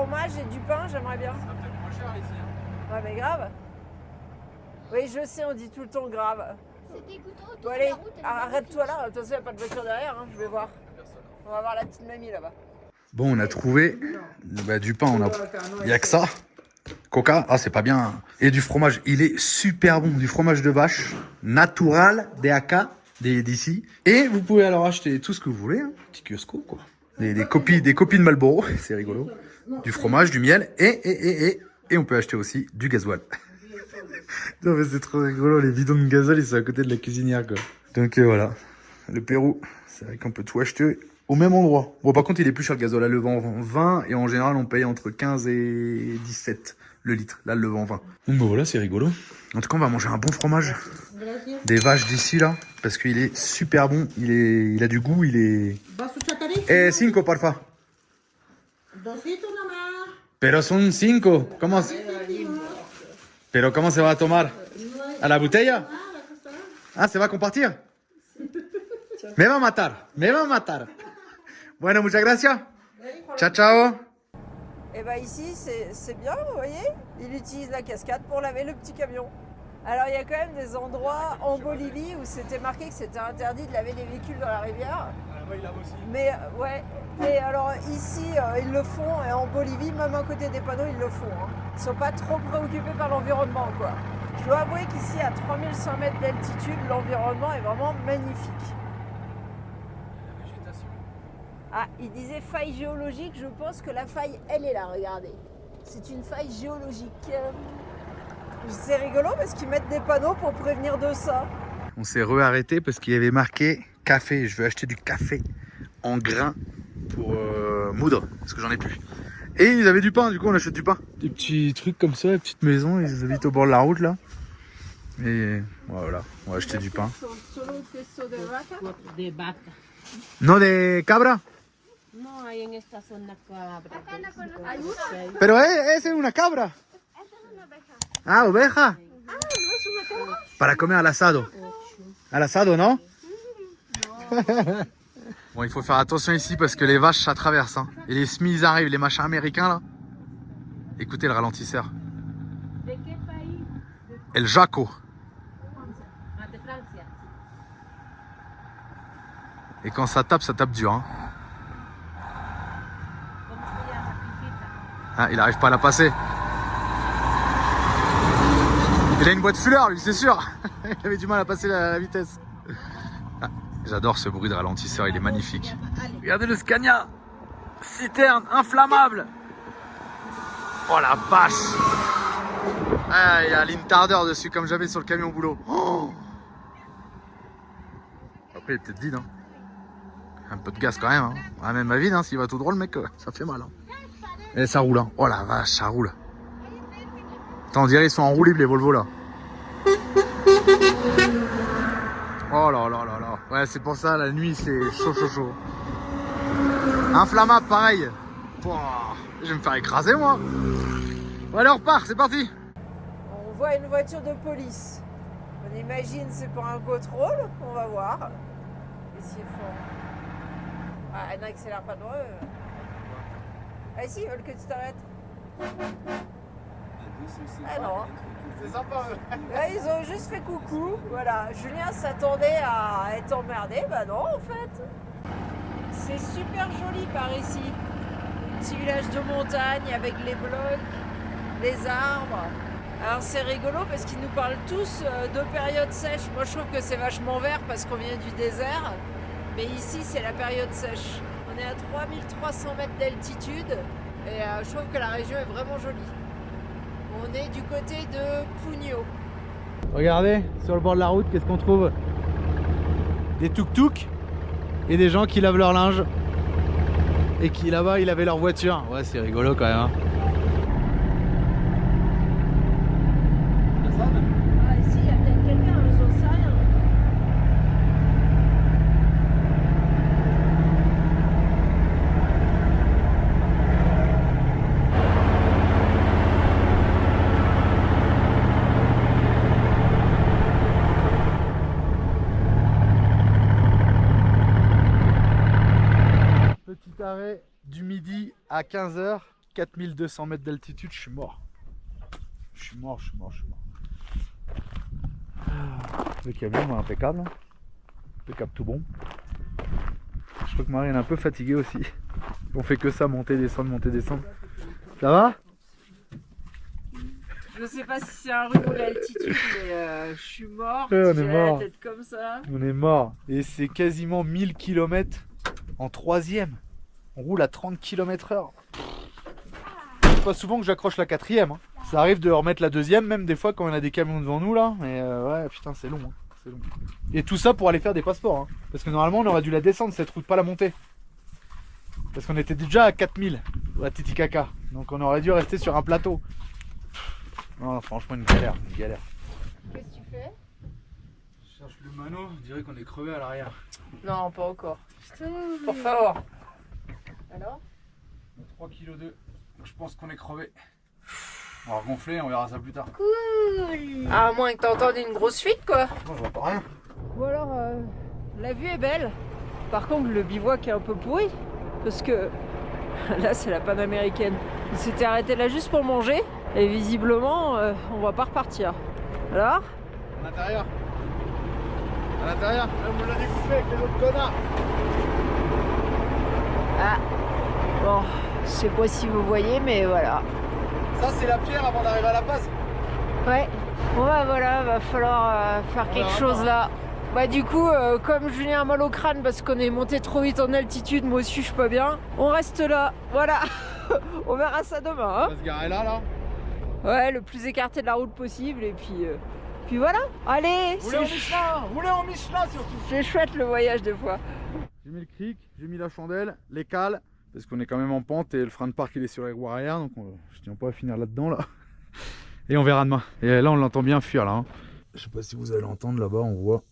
fromage et du pain, j'aimerais bien. Ça va peut-être moins cher ici. Hein. Ouais, mais grave. Oui, je sais, on dit tout le temps grave. C'était goûteux autour Bon, de allez, la route. arrête-toi là. De toute façon, il n'y a pas de voiture derrière, hein, je vais voir. On va voir la petite mamie là-bas. Bon, on a trouvé du pain, il n'y a que ça. Coca, ah c'est pas bien. Et du fromage, il est super bon. Du fromage de vache, natural, DAK, d'ici. Et vous pouvez alors acheter tout ce que vous voulez, hein. Petit kiosco quoi. Des copies de Marlboro, c'est rigolo. Du fromage, du miel et on peut acheter aussi du gasoil. Non mais c'est trop rigolo, les bidons de gasoil ils sont à côté de la cuisinière quoi. Donc voilà, le Pérou, c'est vrai qu'on peut tout acheter au même endroit. Bon par contre il est plus cher le gasoil, là le vend 20 et en général on paye entre 15 et 17 le litre, là le vend 20. Donc bah voilà c'est rigolo. En tout cas on va manger un bon fromage des vaches d'ici là, parce qu'il est super bon, il a du goût, il est... Cinco porfa. Pero son 5, comment Pero comment se va a tomar? ¿A la botella? Ah, se va a compartir? Me va a matar. Bueno, muchas gracias. Ciao, ciao. Et bah ici, c'est bien, vous voyez. Il utilise la cascade pour laver le petit camion. Alors il y a quand même des endroits en Bolivie où c'était marqué que c'était interdit de laver les véhicules dans la rivière. Là-bas, il lave aussi. Mais ouais, et alors ici ils le font et en Bolivie, même à côté des panneaux, ils le font. Hein. Ils sont pas trop préoccupés par l'environnement quoi. Je dois avouer qu'ici à 3100 mètres d'altitude, l'environnement est vraiment magnifique. La végétation. Ah, il disait faille géologique, je pense que la faille, elle est là, regardez. C'est une faille géologique. C'est rigolo parce qu'ils mettent des panneaux pour prévenir de ça. On s'est re-arrêté parce qu'il y avait marqué café. Je veux acheter du café en grains pour moudre, parce que j'en ai plus. Et ils avaient du pain, du coup on achète du pain. Des petits trucs comme ça, des petites maisons, ils habitent au bord de la route là. Et voilà, on va acheter du pain. De vaca. No de cabra, No hay en esta zona cabra. pero es una cabra. Ah, oveja. Para comer al asado. Al asado, non? Bon, il faut faire attention ici parce que les vaches ça traverse. Hein. Et les semis arrivent, les machins américains là. Écoutez le ralentisseur. ¿De qué país? El Jaco. Ah, de Francia. Et quand ça tape dur. Hein. ¿Cómo se llama? Hijita. Ah, il arrive pas à la passer. Il a une boîte fuller, lui, c'est sûr. Il avait du mal à passer la vitesse. Ah, j'adore ce bruit de ralentisseur, il est magnifique. Regardez le Scania. Citerne inflammable. Oh la vache. Ah, il y a l'intardeur dessus, comme j'avais sur le camion au boulot. Oh. Après, il est peut-être vide. Hein. Un peu de gaz quand même. Hein. Ah, même à vide, hein, s'il va tout droit, le mec, ça fait mal. Hein. Et ça roule. Hein. Oh la vache, ça roule. Attends, on dirait ils sont en roue libre les Volvo là. Oh là là là là. Ouais, c'est pour ça, la nuit c'est chaud. Inflammable pareil. Pouah, je vais me faire écraser moi. Bon, allez, on repart, c'est parti. On voit une voiture de police. On imagine c'est pour un contrôle, on va voir. Qu'est-ce qu'ils font? Ah, elle n'accélère pas devant eux. Ah si, ils veulent que tu t'arrêtes. Ah non. C'est sympa. Là, ils ont juste fait coucou. Voilà, Julien s'attendait à être emmerdé. Bah non, en fait. C'est super joli par ici. Petit village de montagne avec les blocs, les arbres. Alors c'est rigolo parce qu'ils nous parlent tous de période sèche. Moi je trouve que c'est vachement vert parce qu'on vient du désert. Mais ici c'est la période sèche. On est à 3300 mètres d'altitude et je trouve que la région est vraiment jolie. On est du côté de Puno. Regardez, sur le bord de la route, qu'est-ce qu'on trouve? Des tuk-tuk et des gens qui lavent leur linge. Et qui là-bas, ils lavaient leur voiture. Ouais, c'est rigolo quand même. Hein. Ah ici il y a peut-être quelqu'un, j'en sais rien. Petit arrêt du midi à 15 h 4200 mètres d'altitude, je suis mort. Je suis mort. Le camion impeccable. Impeccable tout bon. Je crois que Marie est un peu fatiguée aussi. On fait que ça, monter, descendre. Ça va? Je sais pas si c'est un rhume ou l'altitude, mais je suis mort. Ouais, on est J'ai mort. la tête comme ça. On est mort. Et c'est quasiment 1000 km en 3e. On roule à 30 km/h. C'est pas souvent que j'accroche la 4e. Hein. Ça arrive de remettre la 2e, même des fois quand on a des camions devant nous là. Mais ouais, putain, c'est long. Hein. C'est long. Et tout ça pour aller faire des passeports. Hein. Parce que normalement, on aurait dû la descendre cette route, pas la monter. Parce qu'on était déjà à 4000 à Titicaca. Donc on aurait dû rester sur un plateau. Non, franchement, une galère. Qu'est-ce que tu fais? Je cherche le mano, on dirait qu'on est crevé à l'arrière. Non, pas encore. Pour favor. Alors? 3 kg 2. Je pense qu'on est crevé. On va gonfler, on verra ça plus tard. Ah, à moins que t'as entendu une grosse fuite, quoi. Non, je vois pas rien. Bon alors, la vue est belle. Par contre, le bivouac est un peu pourri. Parce que là, c'est la panaméricaine. On s'était arrêté là juste pour manger. Et visiblement, on va pas repartir. Alors? À l'intérieur. À l'intérieur. On l'a découpé avec les autres connards. Ah. Bon, je sais pas si vous voyez, mais voilà. Ça, c'est la pierre avant d'arriver à la base. Ouais. Bon bah voilà, va falloir faire quelque chose là. Bah du coup, comme Julien a mal au crâne parce qu'on est monté trop vite en altitude, moi aussi je suis pas bien, on reste là. Voilà. On verra ça demain. Hein. On va se garer là. Ouais, le plus écarté de la route possible et puis voilà. Allez, Roulez en Michelin surtout. c'est chouette le voyage des fois. J'ai mis le cric, j'ai mis la chandelle, les cales, parce qu'on est quand même en pente et le frein de parc il est sur les roues arrière, donc je tiens pas à finir là-dedans là. Et on verra demain. Et là on l'entend bien fuir là. Hein. Je sais pas si vous allez l'entendre là-bas, on voit.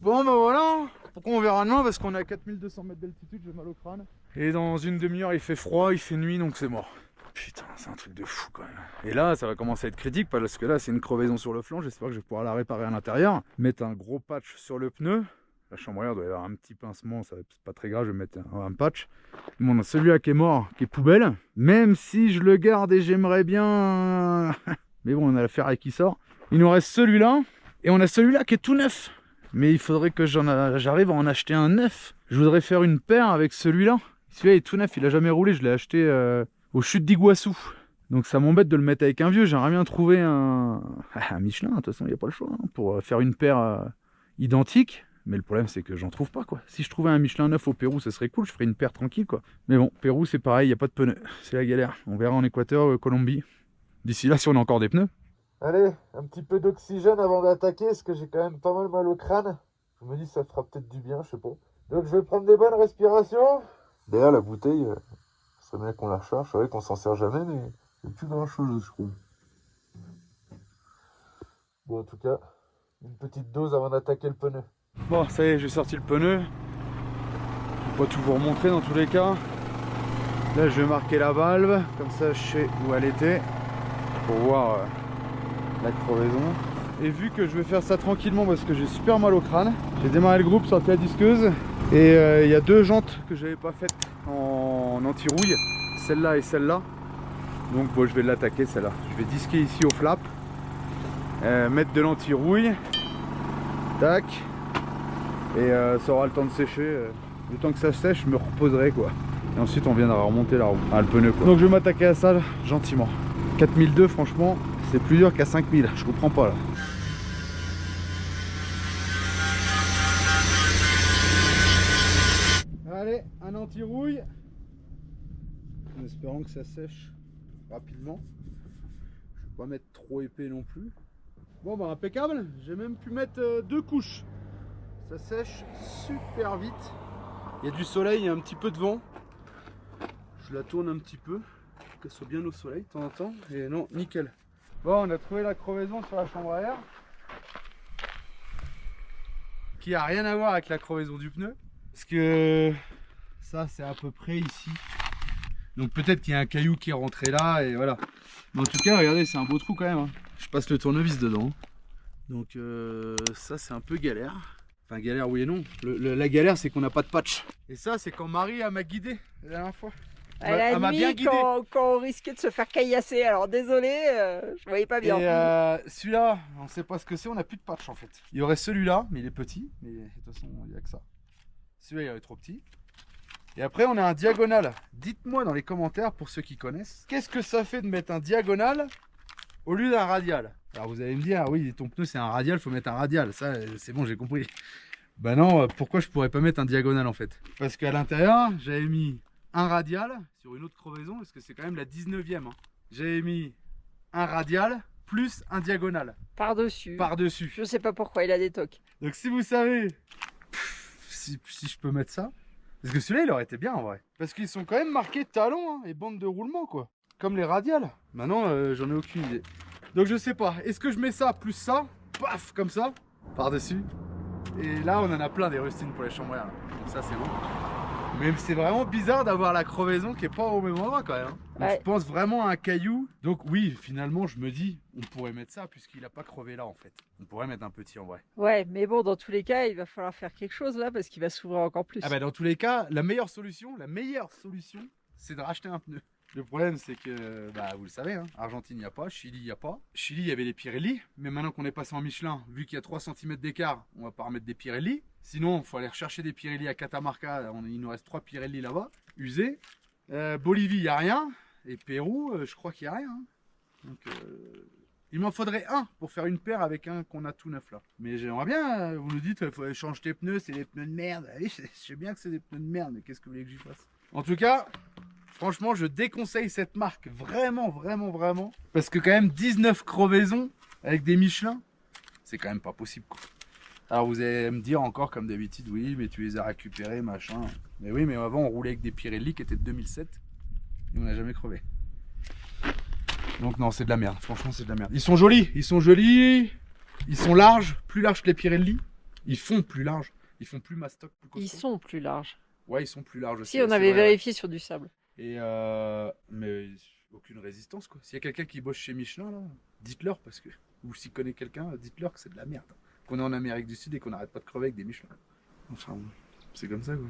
Bon bah voilà. Pourquoi on verra demain? Parce qu'on est à 4200 mètres d'altitude, j'ai mal au crâne. Et dans une demi-heure il fait froid, il fait nuit, donc c'est mort. Putain, c'est un truc de fou quand même. Et là, ça va commencer à être critique parce que là, c'est une crevaison sur le flanc. J'espère que je vais pouvoir la réparer à l'intérieur. Mettre un gros patch sur le pneu. La chambre arrière doit y avoir un petit pincement, c'est pas très grave, je vais mettre un patch. Bon, celui-là qui est mort, qui est poubelle. Même si je le garde et j'aimerais bien... Mais bon, on a la ferraille qui sort. Il nous reste celui-là. Et on a celui-là qui est tout neuf. Mais il faudrait que j'arrive à en acheter un neuf. Je voudrais faire une paire avec celui-là. Celui-là est tout neuf, il a jamais roulé, je l'ai acheté... aux chutes d'Iguassou. Donc ça m'embête de le mettre avec un vieux. J'aimerais bien trouver un Michelin. De toute façon, il n'y a pas le choix hein, pour faire une paire identique. Mais le problème, c'est que j'en trouve pas quoi. Si je trouvais un Michelin neuf au Pérou, ça serait cool. Je ferais une paire tranquille quoi. Mais bon, Pérou, c'est pareil. Il n'y a pas de pneus. C'est la galère. On verra en Équateur, Colombie. D'ici là, si on a encore des pneus. Allez, un petit peu d'oxygène avant d'attaquer, parce que j'ai quand même pas mal au crâne. Je me dis ça fera peut-être du bien, je sais pas. Donc je vais prendre des bonnes respirations. D'ailleurs, la bouteille... c'est bien qu'on la recharge, c'est vrai qu'on s'en sert jamais, mais il n'y a plus grand chose, je trouve. Bon, en tout cas, une petite dose avant d'attaquer le pneu. Bon, ça y est, j'ai sorti le pneu. Je vais pas tout vous remontrer dans tous les cas. Là, je vais marquer la valve, comme ça je sais où elle était, pour voir la crevaison. Et vu que je vais faire ça tranquillement parce que j'ai super mal au crâne, j'ai démarré le groupe, sorti la disqueuse. Et il y a deux jantes que j'avais pas faites en anti-rouille, celle-là et celle-là. Donc bon, je vais l'attaquer celle-là. Je vais disquer ici au flap, mettre de l'anti-rouille, tac, et ça aura le temps de sécher. Le temps que ça sèche, je me reposerai quoi. Et ensuite on viendra remonter la roue, le pneu quoi. Donc je vais m'attaquer à ça gentiment. 4002 franchement, c'est plus dur qu'à 5000, je comprends pas là. Allez, un anti-rouille. En espérant que ça sèche rapidement. Je vais pas mettre trop épais non plus. Bon bah impeccable, j'ai même pu mettre 2 couches. Ça sèche super vite. Il y a du soleil, il y a un petit peu de vent. Je la tourne un petit peu, qu'elle soit bien au soleil de temps en temps. Et non, nickel. Bon, on a trouvé la crevaison sur la chambre à air. Qui a rien à voir avec la crevaison du pneu. Parce que ça c'est à peu près ici. Donc peut-être qu'il y a un caillou qui est rentré là et voilà. Mais en tout cas regardez, c'est un beau trou quand même hein. Je passe le tournevis dedans. Donc ça c'est un peu galère. Enfin galère oui et non. La galère c'est qu'on n'a pas de patch. Et ça c'est quand Marie m'a guidé la dernière fois. La m'a bien nuit, guidé. quand on risquait de se faire caillasser. Alors désolé, je voyais pas bien. Et celui-là, on sait pas ce que c'est, on n'a plus de patch en fait. Il y aurait celui-là, mais il est petit, mais de toute façon il n'y a que ça. Celui-là il est trop petit. Et après on a un diagonal. Dites-moi dans les commentaires pour ceux qui connaissent, qu'est-ce que ça fait de mettre un diagonal au lieu d'un radial? Alors vous allez me dire, ah oui ton pneu c'est un radial, faut mettre un radial, ça c'est bon j'ai compris. Bah non, pourquoi je pourrais pas mettre un diagonal en fait? Parce qu'à l'intérieur j'avais mis un radial sur une autre crevaison, parce que c'est quand même la 19e. Hein. J'avais mis un radial plus un diagonal. Par-dessus. Par-dessus. Je sais pas pourquoi il a des tocs. Donc si vous savez si je peux mettre ça, parce que celui-là il aurait été bien en vrai. Parce qu'ils sont quand même marqués talons hein, et bandes de roulement quoi. Comme les radiales. Maintenant j'en ai aucune idée. Donc je sais pas, est-ce que je mets ça plus ça, paf, comme ça, par-dessus. Et là on en a plein des rustines pour les chambres. Donc ça c'est bon. Mais c'est vraiment bizarre d'avoir la crevaison qui est pas au même endroit quand même. Donc, Ouais. je pense vraiment à un caillou. Donc oui, finalement je me dis, on pourrait mettre ça puisqu'il a pas crevé là en fait. On pourrait mettre un petit en vrai. Ouais, mais bon, dans tous les cas, il va falloir faire quelque chose là parce qu'il va s'ouvrir encore plus. Ah bah dans tous les cas, la meilleure solution, c'est de racheter un pneu. Le problème c'est que, bah vous le savez, hein, Argentine il n'y a pas, Chili il n'y a pas. Chili il y avait les Pirelli, mais maintenant qu'on est passé en Michelin, vu qu'il y a 3 cm d'écart, on va pas remettre des Pirelli. Sinon il faut aller rechercher des Pirelli à Catamarca, il nous reste 3 Pirelli là-bas, usés. Bolivie il n'y a rien, et Pérou je crois qu'il n'y a rien. Hein. Donc il m'en faudrait un pour faire une paire avec un qu'on a tout neuf là. Mais j'aimerais bien, vous nous dites, il faut changer tes pneus, c'est des pneus de merde. Oui, je sais bien que c'est des pneus de merde, mais qu'est-ce que vous voulez que j'y fasse? En tout cas, franchement, je déconseille cette marque, vraiment, vraiment, vraiment. Parce que quand même, 19 crevaisons avec des Michelin, c'est quand même pas possible, quoi. Alors vous allez me dire encore, comme d'habitude, oui, mais tu les as récupérés, machin. Mais oui, mais avant, on roulait avec des Pirelli qui étaient de 2007. Et on n'a jamais crevé. Donc non, c'est de la merde, franchement, c'est de la merde. Ils sont jolis, ils sont larges, plus larges que les Pirelli. Ils font plus larges, ils font plus mastoc, plus costaud. Ils sont plus larges. Ouais, ils sont plus larges aussi. Si, on avait vérifié sur du sable. Et mais aucune résistance quoi. S'il y a quelqu'un qui bosse chez Michelin là, dites-leur parce que ou s'il connaît quelqu'un, dites-leur que c'est de la merde. Qu'on est en Amérique du Sud et qu'on n'arrête pas de crever avec des Michelin. Enfin, c'est comme ça quoi.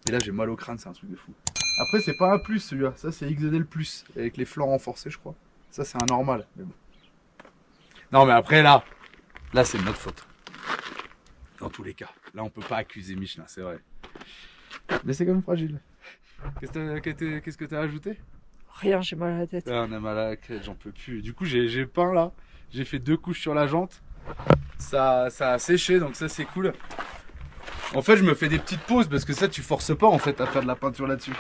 Et là j'ai mal au crâne, c'est un truc de fou. Après c'est pas un plus celui-là, ça c'est XL plus avec les flancs renforcés je crois. Ça c'est un normal. Mais bon. Non mais après là c'est de notre faute. Dans tous les cas, là on peut pas accuser Michelin, c'est vrai. Mais c'est quand même fragile. Qu'est-ce que t'as ajouté? Rien, j'ai mal à la tête. Ah, on a mal à la tête, j'en peux plus. Du coup, j'ai peint là. J'ai fait 2 couches sur la jante. Ça a séché, donc ça c'est cool. En fait, je me fais des petites pauses parce que ça, tu forces pas en fait à faire de la peinture là-dessus.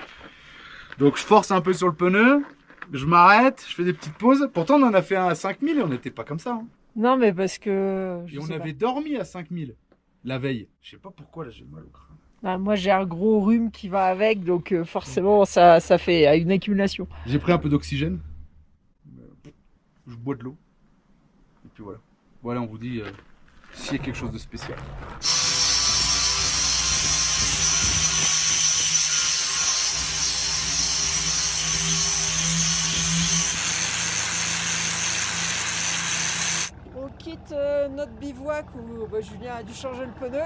Donc, je force un peu sur le pneu. Je m'arrête, je fais des petites pauses. Pourtant, on en a fait un à 5000 et on n'était pas comme ça. Hein. Non, mais parce que. Et on avait dormi à 5000 la veille. Je sais pas pourquoi là, j'ai mal au crâne. Bah, moi j'ai un gros rhume qui va avec, donc forcément ça fait une accumulation. J'ai pris un peu d'oxygène. Je bois de l'eau. Et puis voilà. Voilà, on vous dit s'il y a quelque chose de spécial. On quitte notre bivouac où Julien a dû changer le pneu.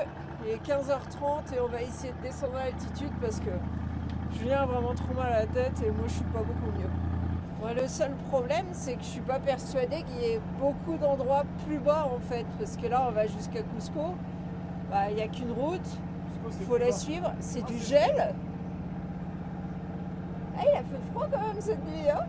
Il est 15h30 et on va essayer de descendre à l'altitude parce que Julien a vraiment trop mal à la tête et moi je suis pas beaucoup mieux. Moi, le seul problème c'est que je suis pas persuadée qu'il y ait beaucoup d'endroits plus bas en fait parce que là on va jusqu'à Cusco. Bah, il n'y a qu'une route, il faut la suivre, c'est du gel. Ah, il a fait froid quand même cette nuit hein.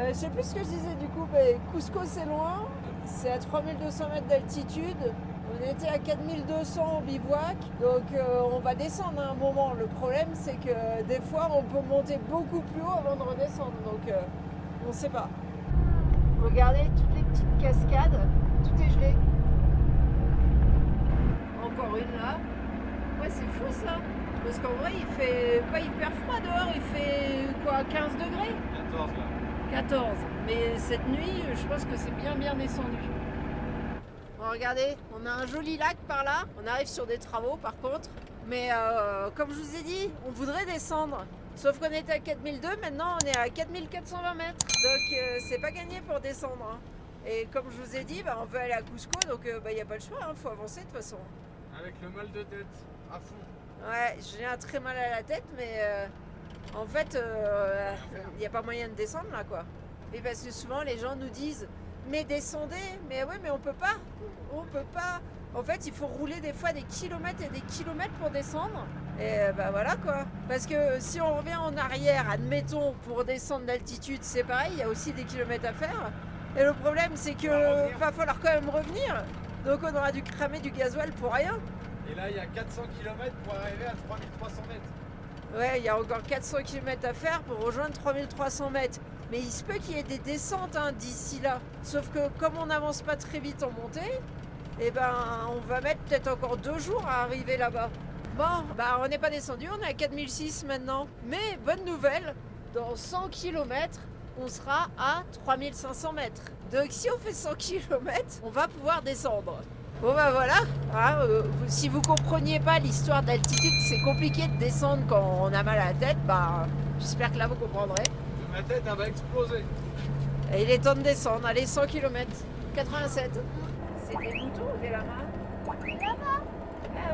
Je sais plus ce que je disais du coup, mais Cusco c'est loin, c'est à 3200 mètres d'altitude. On était à 4200 au bivouac, donc on va descendre à un moment. Le problème c'est que des fois on peut monter beaucoup plus haut avant de redescendre, donc on ne sait pas. Regardez toutes les petites cascades, tout est gelé. Encore une là. Ouais c'est fou ça, parce qu'en vrai il fait pas hyper froid dehors, il fait quoi 15 degrés 14 là. 14, mais cette nuit je pense que c'est bien descendu. Bon, regardez, on a un joli lac par là, on arrive sur des travaux par contre, mais comme je vous ai dit, on voudrait descendre, sauf qu'on était à 4002, maintenant on est à 4420 mètres, donc c'est pas gagné pour descendre. Hein. Et comme je vous ai dit, on veut aller à Cusco, donc il n'y a pas le choix, faut avancer de toute façon. Avec le mal de tête, à fond. Ouais, j'ai un très mal à la tête, mais En fait, il n'y a pas moyen de descendre là quoi. Et parce que souvent les gens nous disent mais descendez, mais ouais mais on peut pas. En fait il faut rouler des fois des kilomètres et des kilomètres pour descendre. Et bah voilà quoi. Parce que si on revient en arrière, admettons pour descendre d'altitude c'est pareil, il y a aussi des kilomètres à faire. Et le problème c'est que va falloir quand même revenir. Donc on aura dû cramer du gasoil pour rien. Et là, il y a 400 km pour arriver à 3300 mètres. Ouais, il y a encore 400 km à faire pour rejoindre 3300 mètres. Mais il se peut qu'il y ait des descentes d'ici là. Sauf que comme on n'avance pas très vite en montée, eh ben, on va mettre peut-être encore 2 jours à arriver là-bas. Bon, bah on n'est pas descendu, on est à 4006 maintenant. Mais bonne nouvelle, dans 100 km, on sera à 3500 mètres. Donc si on fait 100 km, on va pouvoir descendre. Bon bah voilà, si vous compreniez pas l'histoire d'altitude, c'est compliqué de descendre quand on a mal à la tête, bah j'espère que là vous comprendrez. Ma tête, elle va exploser. Et il est temps de descendre, allez 100 km, 87. C'est des moutons ou des lamas? Ah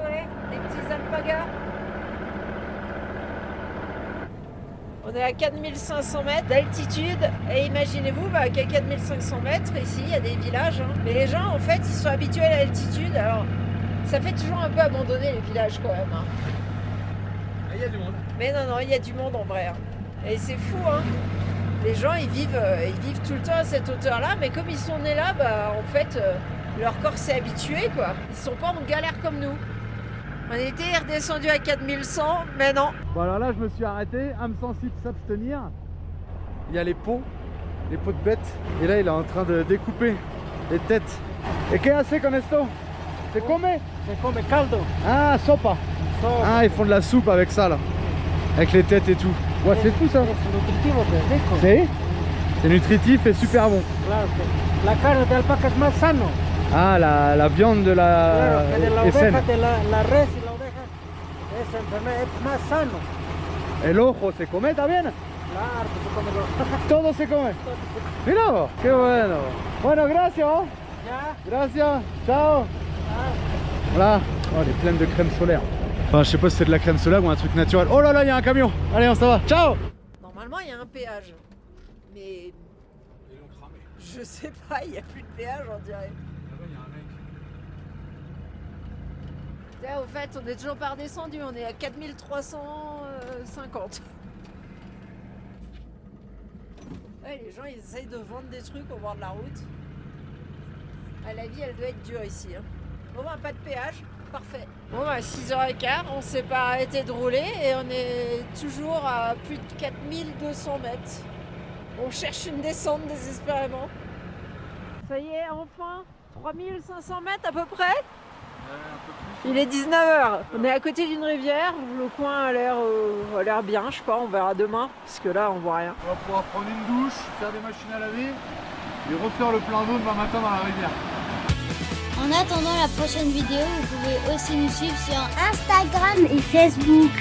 ouais, des petits alpagas. On est à 4500 mètres d'altitude et imaginez-vous qu'à 4500 mètres, ici, il y a des villages. Mais les gens, en fait, ils sont habitués à l'altitude. Alors, ça fait toujours un peu abandonner les villages quand même. Il y a du monde. Mais non, il y a du monde en vrai. Et c'est fou, hein. Les gens, ils vivent tout le temps à cette hauteur-là. Mais comme ils sont nés là, en fait, leur corps s'est habitué, quoi. Ils sont pas en galère comme nous. On était redescendu à 4100, mais non. Bon alors là je me suis arrêté, âme sensible s'abstenir. Il y a les pots de bêtes. Et là il est en train de découper les têtes. Et qu'est-ce que c'est con esto? C'est come? C'est comme caldo. Ah, sopa. Ah, ils font de la soupe avec ça là. Avec les têtes et tout. Ouais, c'est fou ça. C'est nutritif et super bon. La carne de alpaca es más sano. Ah, la viande de la est saine. La res y la oveja es más sano. El ojo se come también. Claro, que se come el ojo. Todo se come. Mira vos, qué bueno. Bueno, gracias. Ya. Gracias. Ciao. Voilà. Oh, elle est pleine de crème solaire. Enfin, je sais pas si c'est de la crème solaire ou un truc naturel. Oh là là, il y a un camion. Allez, on s'en va. Ciao. Normalement, il y a un péage. Mais Ils l'ont cramé. je sais pas, il n'y a plus de péage, on dirait. Là-bas, il y a un mec. Là, au fait, on est toujours pas redescendu, on est à 4350. Ouais, les gens, ils essayent de vendre des trucs au bord de la route. Ah, la vie, elle doit être dure ici. Hein. Bon, pas de péage, parfait. Bon, 6h15, on s'est pas arrêté de rouler et on est toujours à plus de 4200 mètres. On cherche une descente désespérément. Ça y est, enfin, 3500 mètres à peu près. Il est 19h, on est à côté d'une rivière, le coin a l'air bien, je sais pas, on verra demain, parce que là on voit rien. On va pouvoir prendre une douche, faire des machines à laver et refaire le plein d'eau demain matin dans la rivière. En attendant la prochaine vidéo, vous pouvez aussi nous suivre sur Instagram et Facebook.